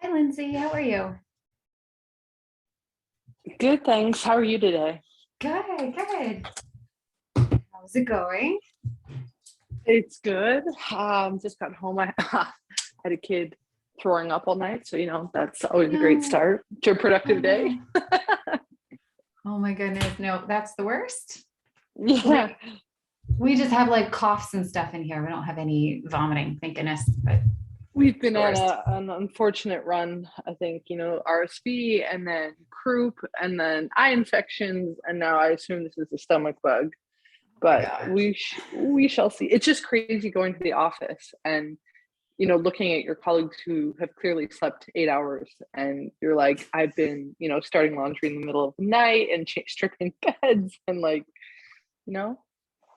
Hi, Lindsay. How are you? Good, thanks. How are you today? Good, good. How's it going? It's good. Just got home. I had a kid throwing up all night, so that's always a great No. start to a Oh, productive day. no. Oh my goodness. No, that's the worst. Yeah, We we just have like coughs and stuff in here. We don't have any vomiting, thank goodness, but we've it's been the on worst. an unfortunate run. I think RSV and then croup and then eye infections, and now I assume this is a stomach bug. Oh my But gosh. we shall see. It's just crazy going to the office and looking at your colleagues who have clearly slept 8 hours, and you're like, I've been, starting laundry in the middle of the night and stripping beds and you know,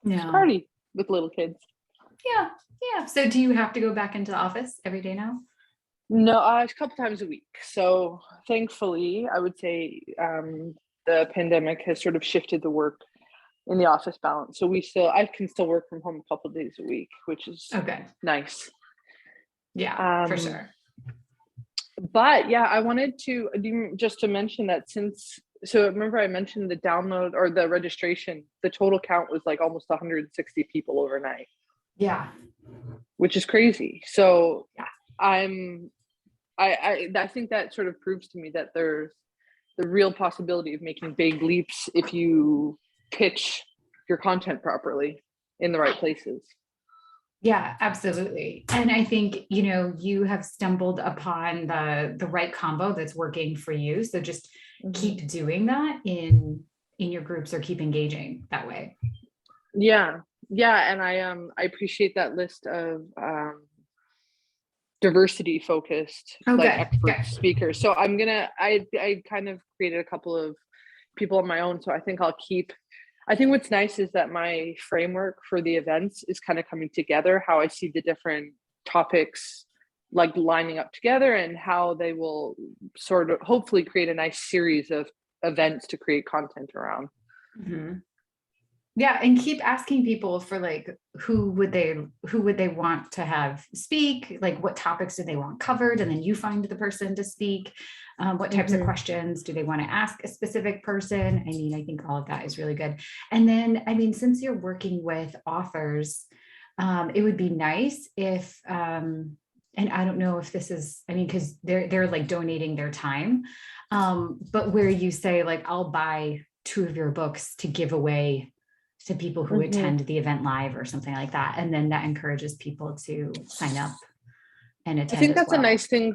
it's No. party with little kids. Yeah. Yeah. So do you have to go back into the office every day now? No, a couple times a week. So thankfully, I would say the pandemic has sort of shifted the work in the office balance. So I can still work from home a couple of days a week, which is Okay. nice. Yeah, for Um, sure. But yeah, I wanted to just to mention that so remember I mentioned the download or the registration, the total count was like almost 160 people overnight, Yeah. which is crazy. So Yeah. I'm I think that sort of proves to me that there's the real possibility of making big leaps if you pitch your content properly in the right places. Yeah, absolutely. And I think, you have stumbled upon the right combo that's working for you. So just Mhm. keep doing that in your groups or keep engaging that way. Yeah. Yeah, and I appreciate that list of diversity focused Oh, like good. expert Good. speakers. So I kind of created a couple of people on my own. So I think what's nice is that my framework for the events is kind of coming together, how I see the different topics like lining up together and how they will sort of hopefully create a nice series of events to create content around. Mhm. Yeah, and keep asking people for like who would they want to have speak, like what topics do they want covered, and then you find the person to speak. What types of Mm-hmm. questions do they want to ask a specific person? I mean, I think all of that is really good. And then, I mean, since you're working with authors, it would be nice if, and I don't know if this is, I mean, because they're like donating their time, but where you say like, I'll buy two of your books to give away to people who Mm-hmm. attend the event live or something like that. And then that encourages people to sign up and I attend think as that's a well. nice thing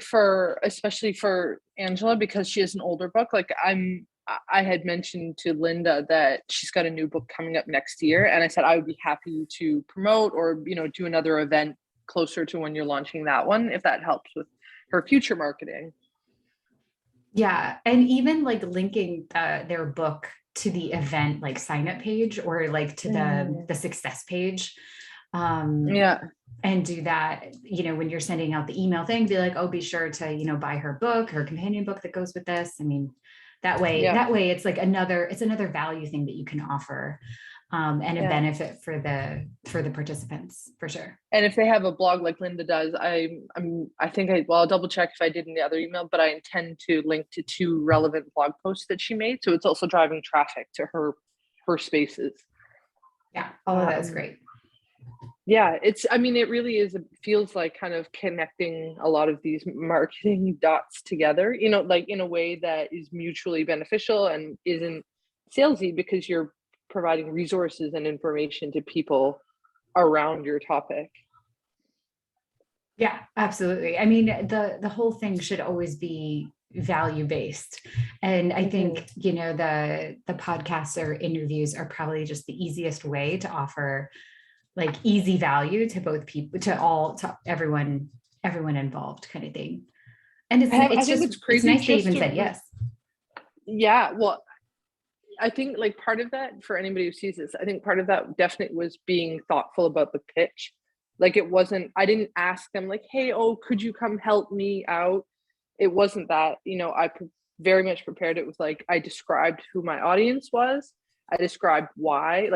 especially for Angela, because she has an older book. I had mentioned to Linda that she's got a new book coming up next year, and I said I would be happy to promote or do another event closer to when you're launching that one, if that helps with her future marketing. Yeah. And even like linking their book to the event like sign up page or like to the Mhm. the success page. Um, Yeah, and do that, when you're sending out the email thing, be like, oh, be sure to, buy her book, her companion book that goes with this. I mean, yeah, that way it's like it's another value thing that you can offer, and a yeah. benefit for the participants for sure. And if they have a blog like Linda does, I think I'll double check if I did in the other email, but I intend to link to two relevant blog posts that she made, so it's also driving traffic to her spaces. Yeah, all of that is Um, great. yeah, I mean, it really is, it feels like kind of connecting a lot of these marketing dots together, like in a way that is mutually beneficial and isn't salesy, because you're providing resources and information to people around your topic. Yeah, absolutely. I mean, the whole thing should always be value based. And I Hmm. think, the podcasts or interviews are probably just the easiest way to offer like easy value to both people, to everyone involved kind of thing. And I it's think just it's it's crazy nice they just even said to, yes. yeah, well, I think like part of that for anybody who sees this, I think part of that definitely was being thoughtful about the pitch. Like I didn't ask them like, hey, oh, could you come help me out? It wasn't that, very much prepared. It was like I described who my audience was. I described why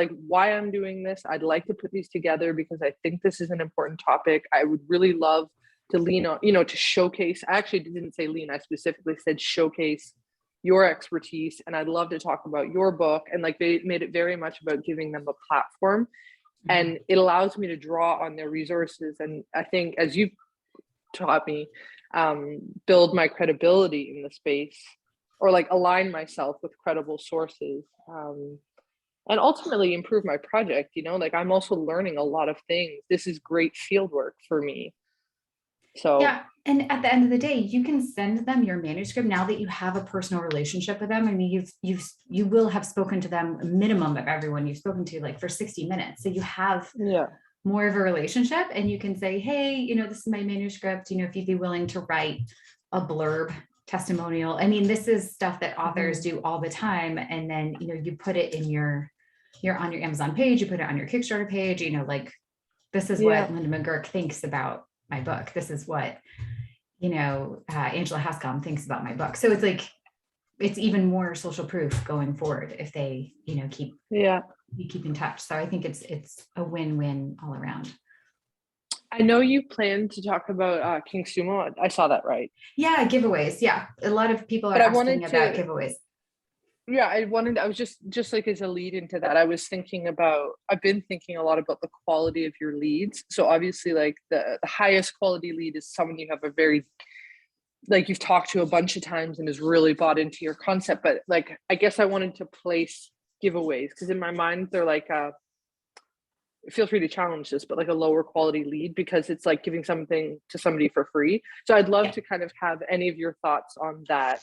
I'm doing this. I'd like to put these together because I think this is an important topic. I would really love to lean on, to showcase. I actually didn't say lean, I specifically said showcase your expertise. And I'd love to talk about your book. And like they made it very much about giving them a platform. And it allows me to draw on their resources. And I think, as you taught me, build my credibility in the space, or like align myself with credible sources, and ultimately improve my project. Like I'm also learning a lot of things. This is great field work for me. So Yeah. And at the end of the day, you can send them your manuscript now that you have a personal relationship with them. I mean, you will have spoken to them, a minimum of everyone you've spoken to, like for 60 minutes. So you have more of a relationship, and you can say, hey, this is my manuscript, if you'd be willing to write a blurb testimonial. I mean, this is stuff that authors do all the time. And then, you put it in you're on your Amazon page, you put it on your Kickstarter page, like, this is what Linda McGurk thinks about my book. This is what, Angela Haskell thinks about my book. So it's like, it's even more social proof going forward if they, keep in touch. So I think it's a win-win all around. I know you plan to talk about King Sumo. I saw that, right? Yeah, giveaways. Yeah, a lot of people are asking about giveaways. Yeah, I was just like, as a lead into that, I've been thinking a lot about the quality of your leads. So obviously, like the highest quality lead is someone you have a very, like, you've talked to a bunch of times and has really bought into your concept. But like, I guess I wanted to place giveaways, because in my mind they're like feel free to challenge this, but like a lower quality lead, because it's like giving something to somebody for free. So I'd love to kind of have any of your thoughts on that.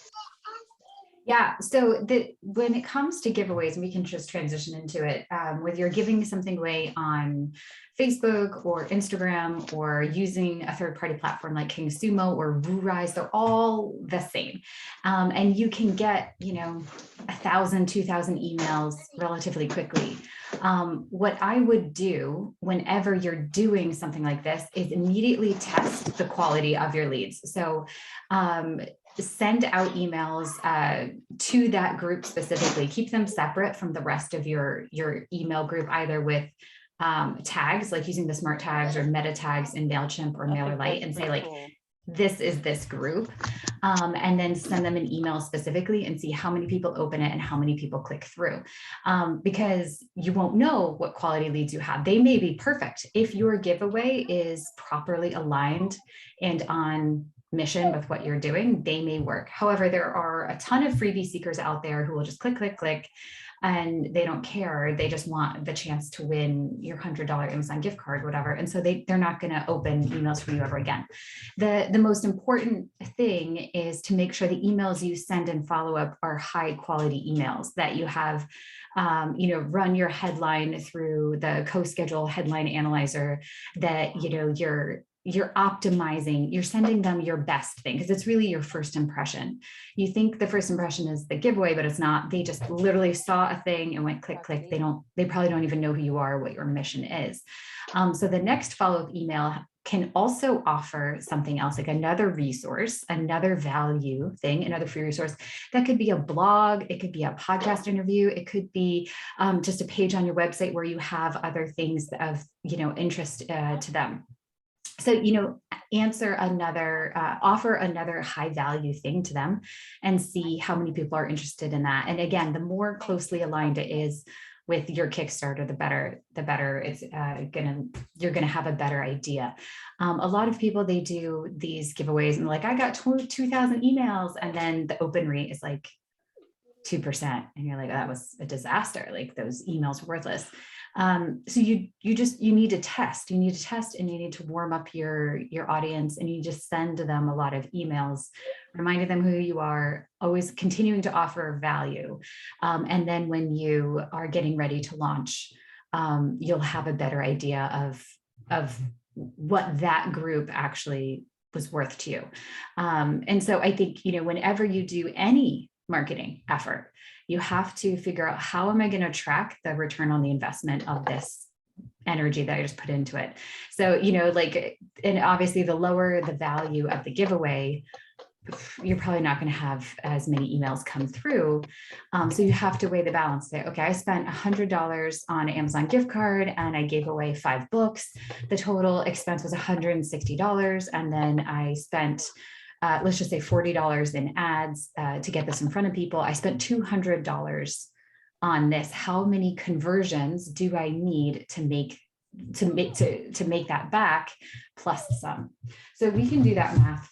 Yeah. So when it comes to giveaways, and we can just transition into it, whether you're giving something away on Facebook or Instagram, or using a third-party platform like King Sumo or WooRise, they're all the same. And you can get, 1,000, 2,000 emails relatively quickly. What I would do whenever you're doing something like this is immediately test the quality of your leads. So send out emails to that group specifically. Keep them separate from the rest of your email group, either with tags, like using the smart tags or meta tags in MailChimp or MailerLite, and say like, this is this group, and then send them an email specifically and see how many people open it and how many people click through, because you won't know what quality leads you have. They may be perfect. If your giveaway is properly aligned and on mission with what you're doing, they may work. However, there are a ton of freebie seekers out there who will just click, click, click, and they don't care. They just want the chance to win your $100 Amazon gift card, whatever. And so they're not going to open emails from you ever again. The most important thing is to make sure the emails you send and follow up are high quality emails, that you have, run your headline through the CoSchedule headline analyzer, that, you're optimizing, you're sending them your best thing, because it's really your first impression. You think the first impression is the giveaway, but it's not. They just literally saw a thing and went click, click. They probably don't even know who you are, what your mission is. So the next follow-up email can also offer something else, like another resource, another value thing, another free resource. That could be a blog, it could be a podcast interview, it could be just a page on your website where you have other things of interest to them. So, offer another high value thing to them and see how many people are interested in that. And again, the more closely aligned it is with your Kickstarter, the better it's you're going to have a better idea. A lot of people, they do these giveaways and like, I got 2,000 emails, and then the open rate is like 2%. And you're like, oh, that was a disaster. Like, those emails were worthless. So you need to test, and you need to warm up your audience, and you just send them a lot of emails, reminding them who you are, always continuing to offer value. And then when you are getting ready to launch, you'll have a better idea of what that group actually was worth to you. And so I think, whenever you do any marketing effort, you have to figure out, how am I going to track the return on the investment of this energy that I just put into it? So, and obviously the lower the value of the giveaway, you're probably not going to have as many emails come through. So you have to weigh the balance. Say, okay, I spent $100 on Amazon gift card and I gave away 5 books. The total expense was $160. And then I spent, let's just say $40 in ads to get this in front of people. I spent $200 on this. How many conversions do I need to make that back plus some? So we can do that math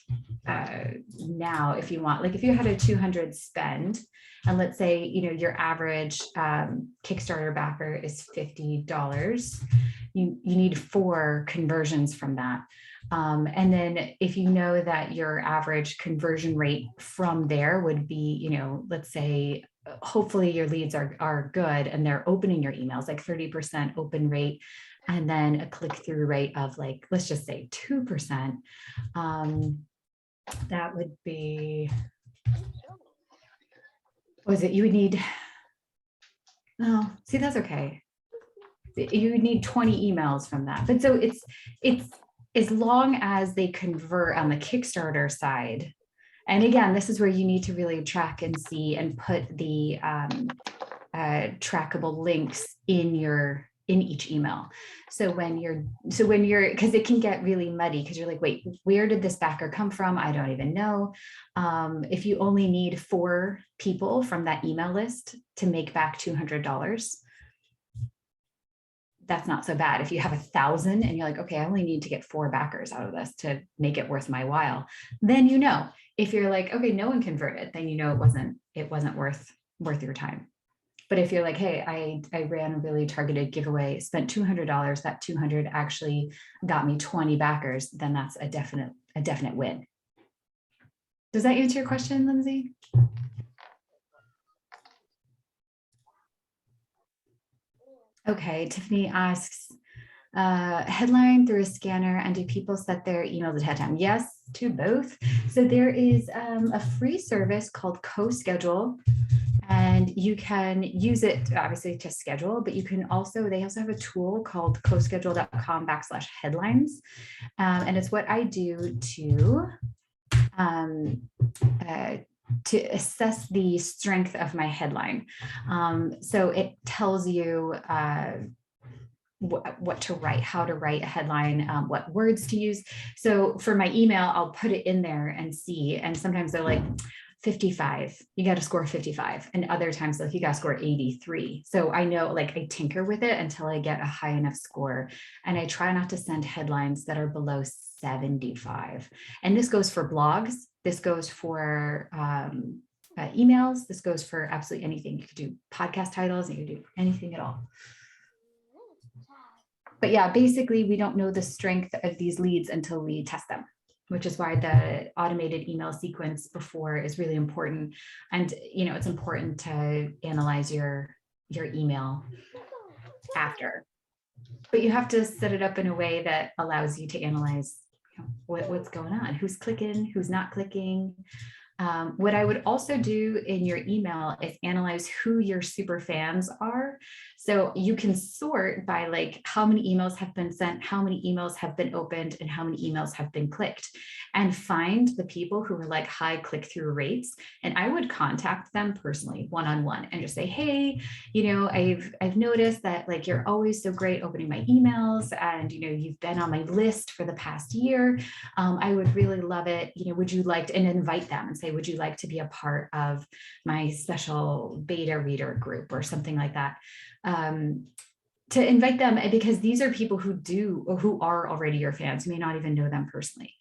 now if you want. Like if you had a 200 spend, and let's say, you know, your average Kickstarter backer is $50, you need 4 conversions from that. And then if you know that your average conversion rate from there would be, you know, let's say, hopefully your leads are good and they're opening your emails, like 30% open rate, and then a click-through rate of like, let's just say 2%. That would be, was it, you would need, oh, see, that's okay. You would need 20 emails from that. But so it's as long as they convert on the Kickstarter side. And again, this is where you need to really track and see and put the trackable links in each email. So when you're, because it can get really muddy because you're like, wait, where did this backer come from? I don't even know. If you only need 4 people from that email list to make back $200, that's not so bad. If you have 1,000 and you're like, okay, I only need to get 4 backers out of this to make it worth my while, then you know. If you're like, okay, no one converted, then you know it wasn't worth your time. But if you're like, hey, I ran a really targeted giveaway, spent $200, that 200 actually got me 20 backers, then that's a definite win. Does that answer your question, Lindsay? Okay, Tiffany asks, headline through a scanner, and do people set their emails ahead of time? Yes, to both. So there is a free service called CoSchedule, and you can use it obviously to schedule, but you can also, they also have a tool called coschedule.com/headlines. And it's what I do to assess the strength of my headline. So it tells you what to write, how to write a headline, what words to use. So for my email, I'll put it in there and see. And sometimes they're like, 55, you got to score 55. And other times, like, you got to score 83. So I know, like, I tinker with it until I get a high enough score. And I try not to send headlines that are below 75. And this goes for blogs. This goes for emails. This goes for absolutely anything. You could do podcast titles. You could do anything at all. But yeah, basically, we don't know the strength of these leads until we test them, which is why the automated email sequence before is really important. And, you know, it's important to analyze your email after, but you have to set it up in a way that allows you to analyze, you know, what's going on, who's clicking, who's not clicking. What I would also do in your email is analyze who your super fans are. So you can sort by like how many emails have been sent, how many emails have been opened, and how many emails have been clicked, and find the people who are like high click-through rates. And I would contact them personally, one-on-one, and just say, hey, you know, I've noticed that like you're always so great opening my emails, and you know, you've been on my list for the past year. I would really love it. You know, would you like to, and invite them and say, would you like to be a part of my special beta reader group or something like that? To invite them, because these are people who are already your fans. You may not even know them personally.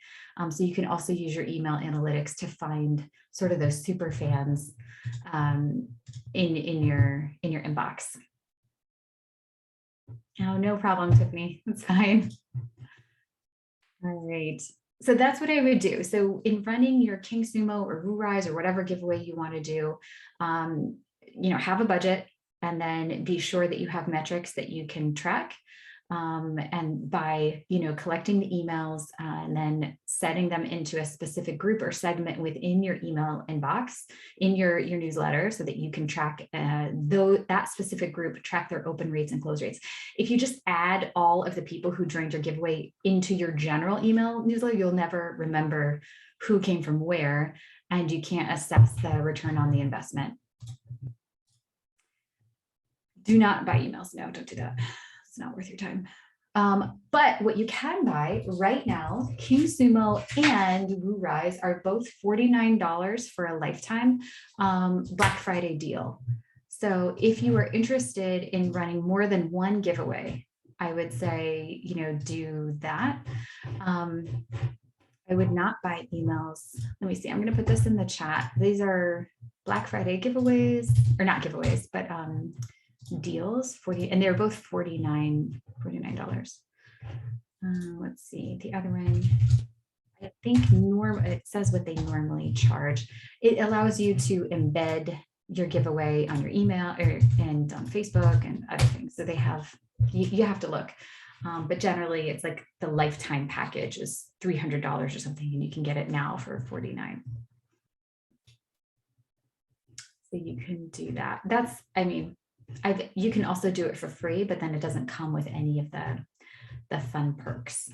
So you can also use your email analytics to find sort of those super fans in your inbox. Oh, no problem, Tiffany. It's fine. All right. So that's what I would do. So in running your King Sumo or WooRise or whatever giveaway you want to do, you know, have a budget, and then be sure that you have metrics that you can track. And by, collecting the emails and then setting them into a specific group or segment within your email inbox in your newsletter so that you can track that specific group, track their open rates and close rates. If you just add all of the people who joined your giveaway into your general email newsletter, you'll never remember who came from where, and you can't assess the return on the investment. Do not buy emails. No, don't do that. It's not worth your time. But what you can buy right now, King Sumo and WooRise are both $49 for a lifetime Black Friday deal. So if you are interested in running more than one giveaway, I would say, do that. I would not buy emails. Let me see. I'm going to put this in the chat. These are Black Friday giveaways, or not giveaways, but deals, 40, and they're both $49. Let's see, the other one, I think it says what they normally charge. It allows you to embed your giveaway on your email and on Facebook and other things. So they have, you have to look. But generally it's like the lifetime package is $300 or something, and you can get it now for $49. So you can do that. You can also do it for free, but then it doesn't come with any of the fun perks.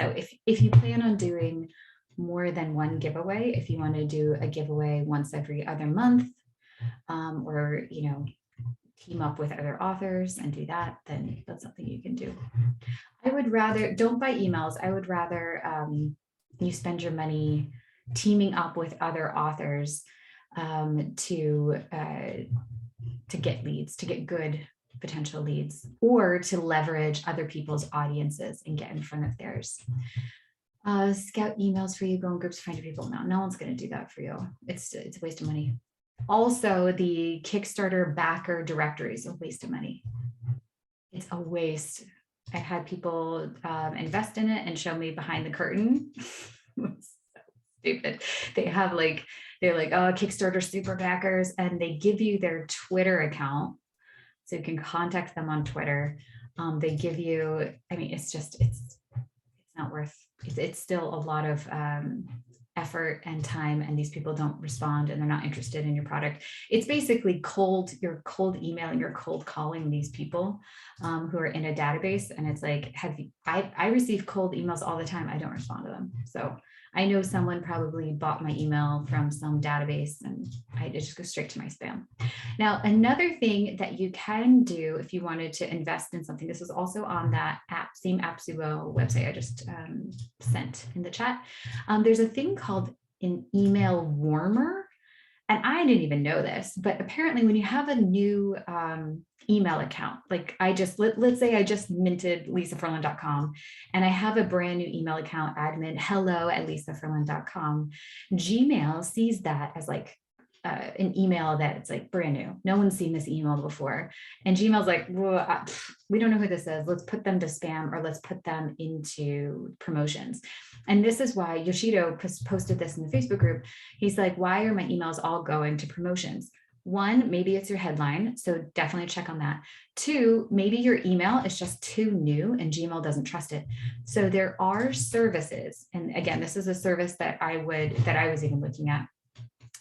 So if you plan on doing more than one giveaway, if you want to do a giveaway once every other month, or team up with other authors and do that, then that's something you can do. I would rather, don't buy emails. I would rather you spend your money teaming up with other authors to get leads, to get good potential leads, or to leverage other people's audiences and get in front of theirs. Scout emails for you, go in groups, find your people. No one's going to do that for you. It's a waste of money. Also, the Kickstarter backer directory is a waste of money. It's a waste. I've had people invest in it and show me behind the curtain. It's so stupid. They're like, oh, Kickstarter super backers, and they give you their Twitter account so you can contact them on Twitter. They give you, it's not worth, it's still a lot of effort and time, and these people don't respond and they're not interested in your product. It's basically you're cold emailing, you're cold calling these people who are in a database. And it's like, I receive cold emails all the time. I don't respond to them. So I know someone probably bought my email from some database, and I just go straight to my spam. Now, another thing that you can do if you wanted to invest in something, this was also on that same AppSumo website I just sent in the chat. There's a thing called an email warmer. And I didn't even know this, but apparently when you have a new email account, like let's say I just minted lisafurlan.com and I have a brand new email account, admin hello@lisafurlan.com. Gmail sees that as like an email that's like brand new. No one's seen this email before. And Gmail's like, well, we don't know who this is. Let's put them to spam, or let's put them into promotions. And this is why Yoshido posted this in the Facebook group. He's like, why are my emails all going to promotions? One, maybe it's your headline, so definitely check on that. Two, maybe your email is just too new and Gmail doesn't trust it. So there are services, and again, this is a service that I was even looking at,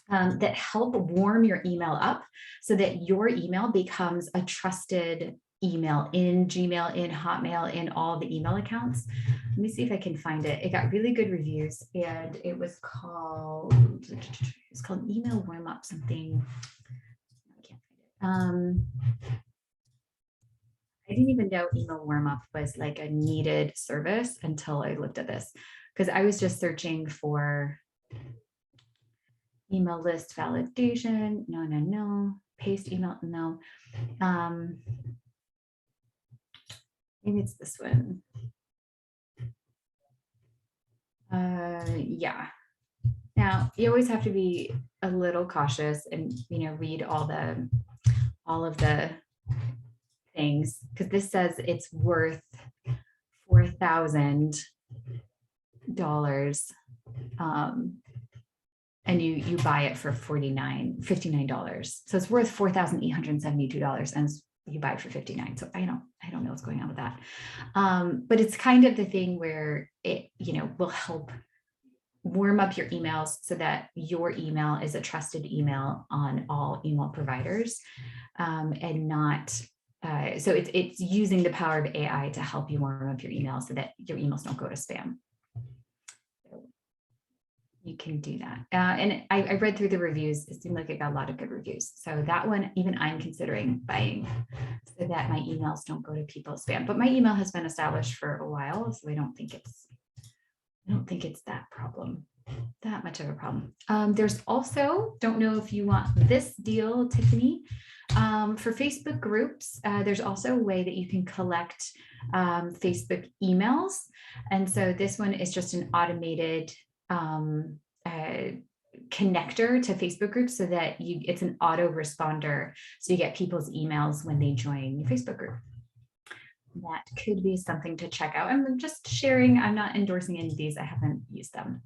that help warm your email up so that your email becomes a trusted email in Gmail, in Hotmail, in all the email accounts. Let me see if I can find it. It got really good reviews, and it was called Email Warm Up something. I can't find it. I didn't even know Email Warm Up was like a needed service until I looked at this, because I was just searching for email list validation. No. Paste email. No. Maybe it's this one. Yeah. Now you always have to be a little cautious and read all of the things, because this says it's worth $4,000. And you buy it for $59. So it's worth $4,872, and it's you buy for 59. So I don't know what's going on with that. But it's kind of the thing where it, will help warm up your emails so that your email is a trusted email on all email providers, and not, so it's using the power of AI to help you warm up your email so that your emails don't go to spam. You can do that. And I read through the reviews. It seemed like it got a lot of good reviews. So that one, even I'm considering buying so that my emails don't go to people's spam. But my email has been established for a while, so I don't think it's that much of a problem. There's also, don't know if you want this deal, Tiffany, for Facebook groups, there's also a way that you can collect Facebook emails. And so this one is just an automated connector to Facebook groups so that it's an auto responder. So you get people's emails when they join your Facebook group. That could be something to check out. I'm just sharing, I'm not endorsing any of these. I haven't used them.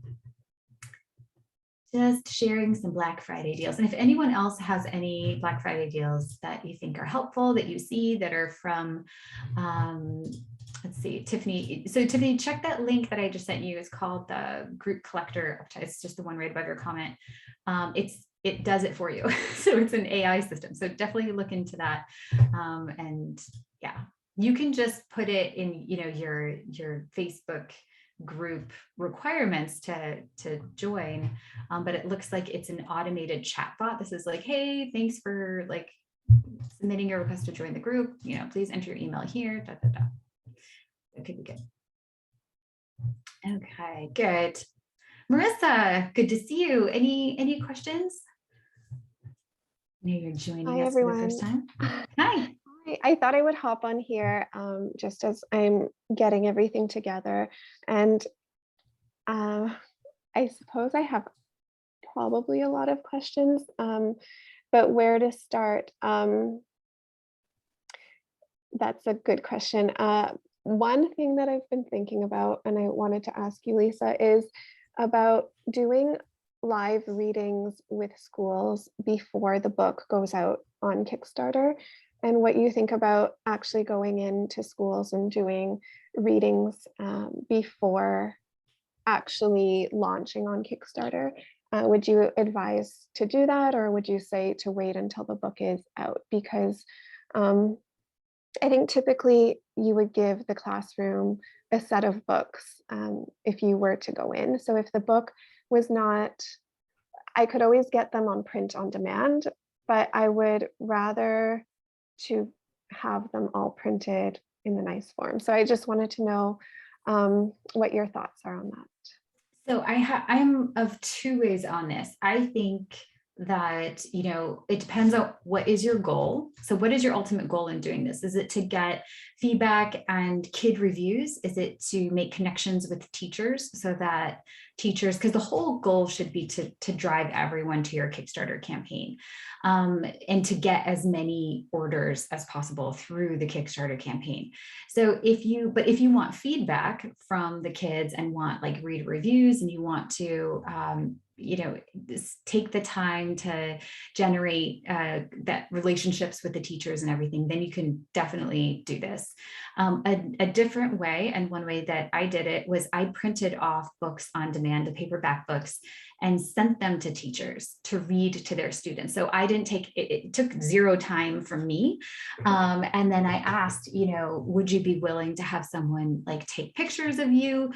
Just sharing some Black Friday deals. And if anyone else has any Black Friday deals that you think are helpful, that you see that are from, let's see, Tiffany. So Tiffany, check that link that I just sent you. It's called the Group Collector. It's just the one right above your comment. It does it for you. So it's an AI system. So definitely look into that. And yeah, you can just put it in, your Facebook group requirements to join, but it looks like it's an automated chatbot. This is like, hey, thanks for like submitting your request to join the group. Please enter your email here. That could be good. Okay, good. Marissa, good to see you. Any questions? I know you're joining Hi, us everyone. for the first time. Hi. I thought I would hop on here just as I'm getting everything together. And I suppose I have probably a lot of questions, but where to start? That's a good question. One thing that I've been thinking about, and I wanted to ask you, Lisa, is about doing live readings with schools before the book goes out on Kickstarter, and what you think about actually going into schools and doing readings before actually launching on Kickstarter. Would you advise to do that, or would you say to wait until the book is out? Because I think typically you would give the classroom a set of books if you were to go in. So if the book was not, I could always get them on print on demand, but I would rather to have them all printed in the nice form. So I just wanted to know what your thoughts are on that. So I'm of two ways on this. I think that, it depends on what is your goal. So what is your ultimate goal in doing this? Is it to get feedback and kid reviews? Is it to make connections with teachers so that teachers, because the whole goal should be to drive everyone to your Kickstarter campaign, and to get as many orders as possible through the Kickstarter campaign. So if you want feedback from the kids and want like read reviews, and you want to take the time to generate that relationships with the teachers and everything, then you can definitely do this. A different way, and one way that I did it, was I printed off books on demand, the paperback books, and sent them to teachers to read to their students. So I didn't take it, it took zero time from me. And then I asked, would you be willing to have someone like take pictures of you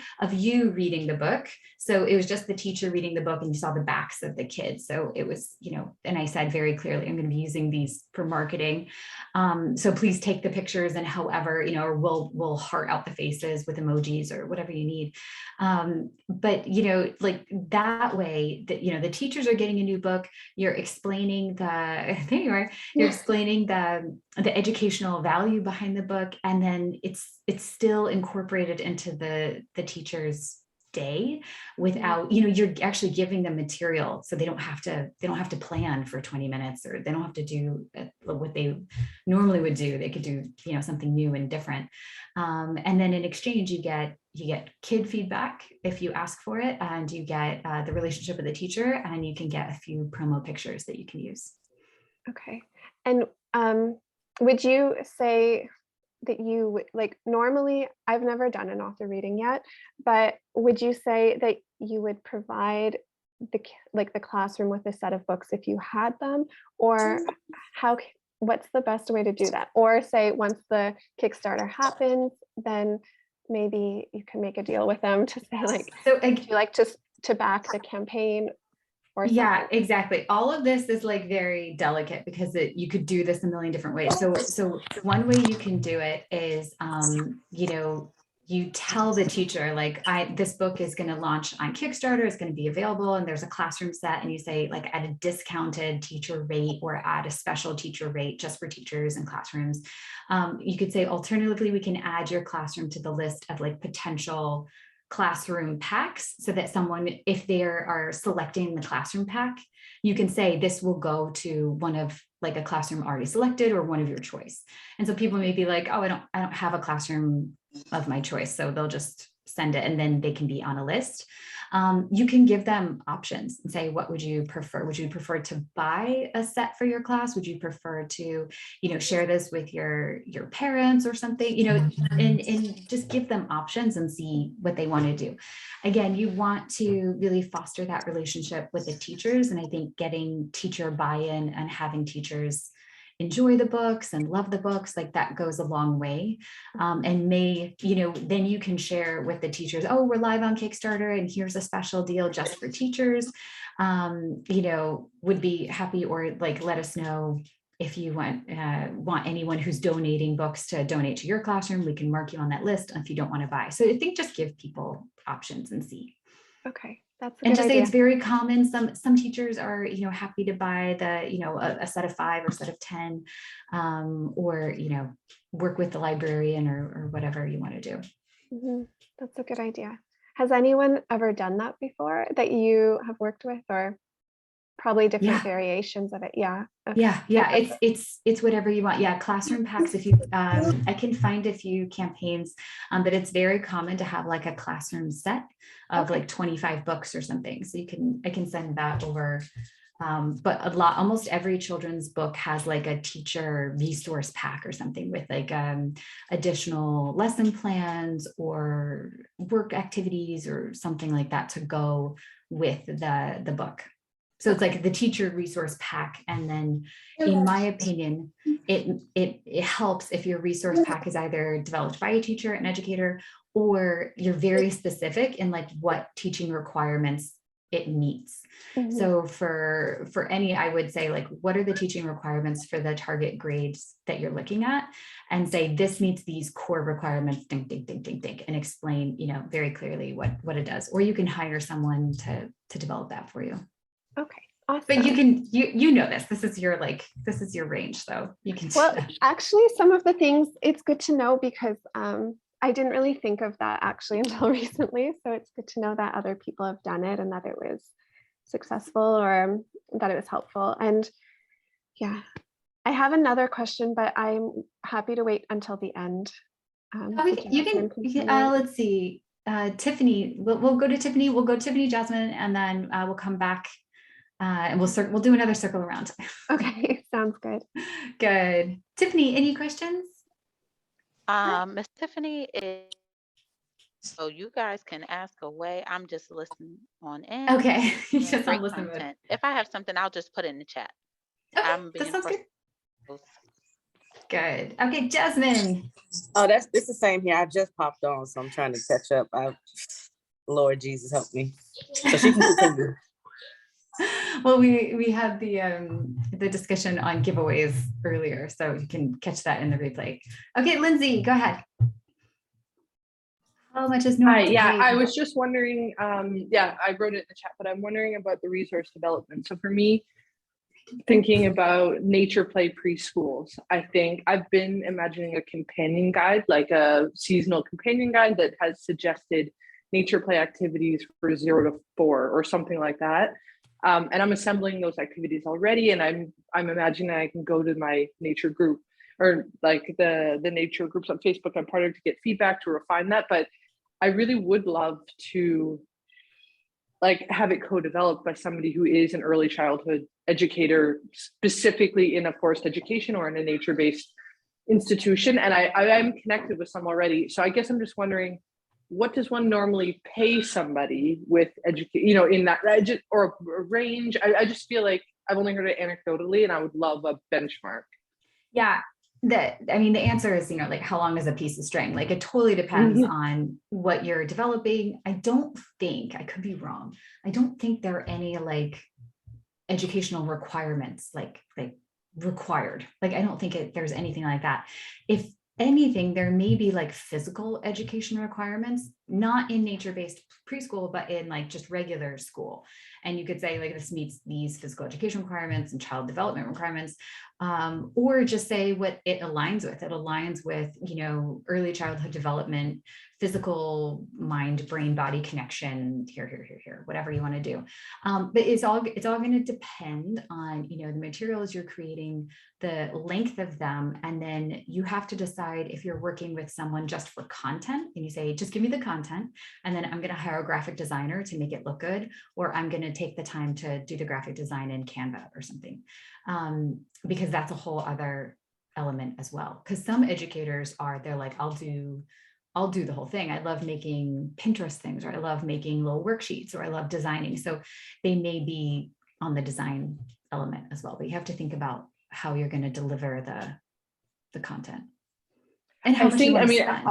reading the book? So it was just the teacher reading the book, and you saw the backs of the kids. So it was, and I said very clearly, I'm going to be using these for marketing. So please take the pictures, and however, or we'll heart out the faces with emojis or whatever you need. But, like that way, that, the teachers are getting a new book, you're explaining there you are, you're explaining the educational value behind the book, and then it's still incorporated into the teacher's day without, you're actually giving them material, so they don't have to plan for 20 minutes, or they don't have to do what they normally would do. They could do, something new and different. And then in exchange, you get kid feedback if you ask for it, and you get the relationship with the teacher, and you can get a few promo pictures that you can use. Okay. And would you say that you like, normally I've never done an author reading yet, but would you say that you would provide like the classroom with a set of books if you had them, or what's the best way to do that? Or say once the Kickstarter happens, then maybe you can make a deal with them to say like, So would you like to back the campaign or yeah, something? exactly. All of this is like very delicate because you could do this a million different ways. So one way you can do it is, you tell the teacher like, this book is going to launch on Kickstarter, it's going to be available, and there's a classroom set, and you say like at a discounted teacher rate or at a special teacher rate just for teachers and classrooms. You could say alternatively, we can add your classroom to the list of like potential classroom packs, so that someone, if they are selecting the classroom pack, you can say this will go to one of like a classroom already selected or one of your choice. And so people may be like, oh, I don't have a classroom of my choice, so they'll just send it and then they can be on a list. You can give them options and say, what would you prefer? Would you prefer to buy a set for your class? Would you prefer to, share this with your parents or something, and just give them options and see what they want to do. Again, you want to really foster that relationship with the teachers. And I think getting teacher buy-in and having teachers enjoy the books and love the books, like that goes a long way. And then you can share with the teachers, oh, we're live on Kickstarter and here's a special deal just for teachers. Would be happy, or like, let us know if you want anyone who's donating books to donate to your classroom. We can mark you on that list if you don't want to buy. So I think just give people options and see. Okay, that's a And good just say idea. it's very common. Some teachers are, happy to buy a set of 5 or set of 10, or, work with the librarian or whatever you want to do. Mhm. That's a good idea. Has anyone ever done that before that you have worked with, or probably different Yeah. variations of it? Yeah. Okay. Yeah. It's whatever you want. Yeah. Classroom packs. If you, I can find a few campaigns, but it's very common to have like a classroom set of Okay. like 25 books or something. So I can send that over. But almost every children's book has like a teacher resource pack or something with like additional lesson plans or work activities or something like that to go with the book. So it's like the teacher resource pack. And then in my opinion, it helps if your resource pack is either developed by a teacher, an educator, or you're very specific in like what teaching requirements it meets. Mhm. So for any, I would say like, what are the teaching requirements for the target grades that you're looking at, and say this meets these core requirements, ding, ding, ding, ding, ding, and explain, very clearly what it does. Or you can hire someone to develop that for you. Okay. Awesome. But you can, this is your range, so you can. Well, actually, some of the things, it's good to know because I didn't really think of that actually until recently. So it's good to know that other people have done it and that it was successful or that it was helpful. And yeah, I have another question, but I'm happy to wait until the end. You can, let's see, Tiffany, we'll go to Tiffany, Jasmine, and then we'll come back and we'll do another circle around. Okay, sounds good. Good. Tiffany, any questions? Miss Tiffany is, so you guys can ask away. I'm just listening on in. Okay. Just Great on listen mode. content. If I have something, I'll just put it in the chat. Okay, that sounds good. Good. Okay, Jasmine. Oh, it's the same here. I just popped on, so I'm trying to catch up. Lord Jesus help me. So she can continue. Well, we had the discussion on giveaways earlier, so you can catch that in the replay. Okay, Lindsay, go ahead. How much is normal? Yeah, I was just wondering, I wrote it in the chat, but I'm wondering about the resource development. So for me, thinking about nature play preschools, I think I've been imagining a companion guide, like a seasonal companion guide that has suggested nature play activities for 0 to 4 or something like that. And I'm assembling those activities already, and I'm imagining I can go to my nature group or like the nature groups on Facebook I'm part of to get feedback to refine that. But I really would love to like have it co-developed by somebody who is an early childhood educator, specifically in a forest education or in a nature-based institution, and I'm connected with some already. So I guess I'm just wondering, what does one normally pay somebody with education, you know, in that or a range? I just feel like I've only heard it anecdotally, and I would love a benchmark. Yeah. I mean, the answer is, you know, like how long is a piece of string? Like it totally depends on what you're developing. I could be wrong. I don't think there are any like educational requirements, like required. Like, I don't think there's anything like that. If anything, there may be like physical education requirements, not in nature-based preschool, but in like just regular school. And you could say like this meets these physical education requirements and child development requirements, or just say what it aligns with. It aligns with, you know, early childhood development, physical mind, brain, body connection, here, whatever you want to do. But it's all going to depend on, you know, the materials you're creating, the length of them, and then you have to decide if you're working with someone just for content, and you say, just give me the content, and then I'm going to hire a graphic designer to make it look good, or I'm going to take the time to do the graphic design in Canva or something, because that's a whole other element as well. Because some educators they're like, I'll do the whole thing. I love making Pinterest things, or I love making little worksheets, or I love designing. So they may be on the design element as well, but you have to think about how you're going to deliver the content and how much you want to spend.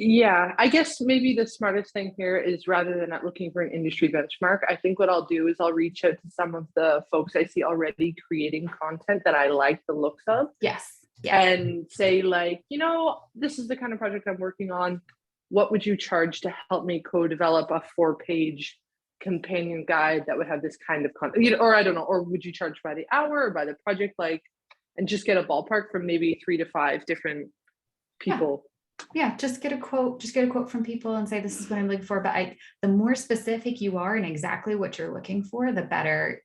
Yeah, I guess maybe the smartest thing here is, rather than not looking for an industry benchmark, I think what I'll do is I'll reach out to some of the folks I see already creating content that I like the looks of. Yes. And say like, you know, this is the kind of project I'm working on. What would you charge to help me co-develop a 4-page companion guide that would have this kind of content? You know, or I don't know, or would you charge by the hour or by the project? Like, and just get a ballpark from maybe 3 to 5 different people. Yeah, just get a quote from people and say, this is what I'm looking for. But the more specific you are and exactly what you're looking for, the better,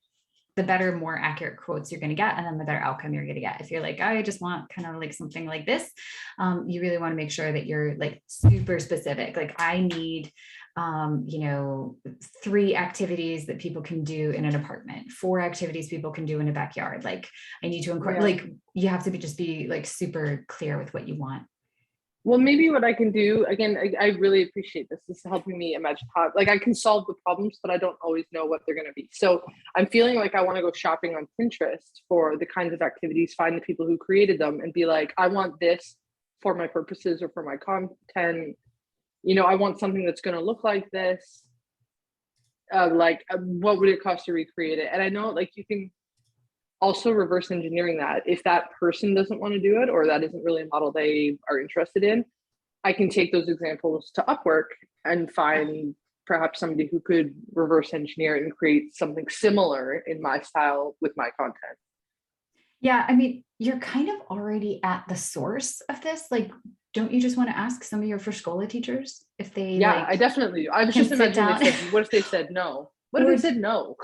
more accurate quotes you're going to get, and then the better outcome you're going to get. If you're like, I just want kind of like something like this, you really want to make sure that you're like super specific. Like, I need, you know, 3 activities that people can do in an apartment, 4 activities people can do in a backyard. Like, I need to incorporate, like, you have to be like super clear with what you want. Well, maybe what I can do, again, I really appreciate this. This is helping me imagine how, like, I can solve the problems, but I don't always know what they're going to be. So I'm feeling like I want to go shopping on Pinterest for the kinds of activities, find the people who created them, and be like, I want this for my purposes or for my content. You know, I want something that's going to look like this. What would it cost to recreate it? And I know, like, you can also reverse engineering that. If that person doesn't want to do it, or that isn't really a model they are interested in, I can take those examples to Upwork and find perhaps somebody who could reverse engineer it and create something similar in my style with my content. Yeah, I mean, you're kind of already at the source of this. Like, don't you just want to ask some of your First-Scholar teachers if they? Yeah, like, I definitely do. I was just imagining they said, what if they said no? What if they said no?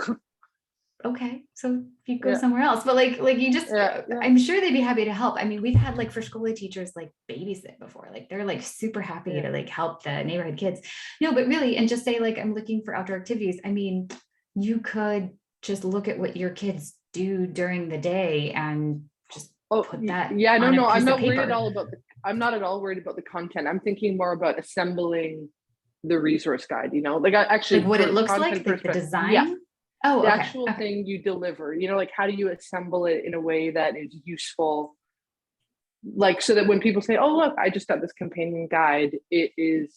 Okay, so if you go somewhere else, but like you just, I'm sure they'd be happy to help. I mean, we've had like First-Scholar teachers like babysit before. Like, they're like super happy to like help the neighborhood kids. No, but really, and just say like, I'm looking for outdoor activities. I mean, you could just look at what your kids do during the day and just put that. Yeah, no, I'm not worried at all about I'm not at all worried about the content. I'm thinking more about assembling the resource guide, you know, like actually like what it looks like, the design. Yeah. Oh, the actual thing you deliver, you know, like how do you assemble it in a way that is useful? Like, so that when people say, oh, look, I just got this companion guide, it is,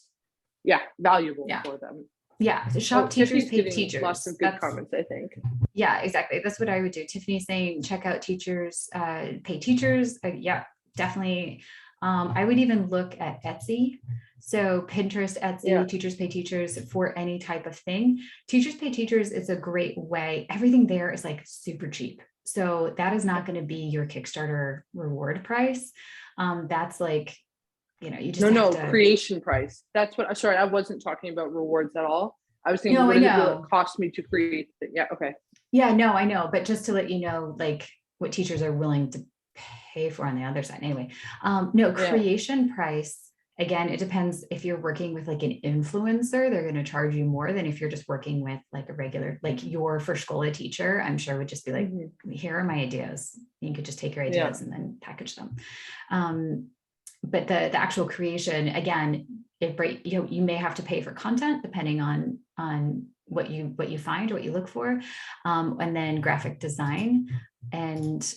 valuable for them. Yeah, shop teachers, pay Tiffany's teachers. Lots of good comments, I think. Yeah, exactly. That's what I would do. Tiffany's saying, check out teachers, pay teachers. Yeah, definitely. I would even look at Etsy. So Pinterest, Etsy, teachers pay teachers for any type of thing. Teachers pay teachers is a great way. Everything there is like super cheap. So that is not going to be your Kickstarter reward price. That's like, you know, you just creation price. That's what, sorry, I wasn't talking about rewards at all. I was thinking, what does it cost me to create the thing? Yeah, okay. Yeah, no, I know. But just to let you know, like what teachers are willing to pay for on the other side. Anyway, creation price again, it depends if you're working with like an influencer, they're going to charge you more than if you're just working with like a regular, like your first school teacher, I'm sure would just be like, Mhm. here are my ideas. You could just take your Yeah. ideas and then package them. But the actual creation, again, you may have to pay for content depending on what you find, what you look for, and then graphic design. And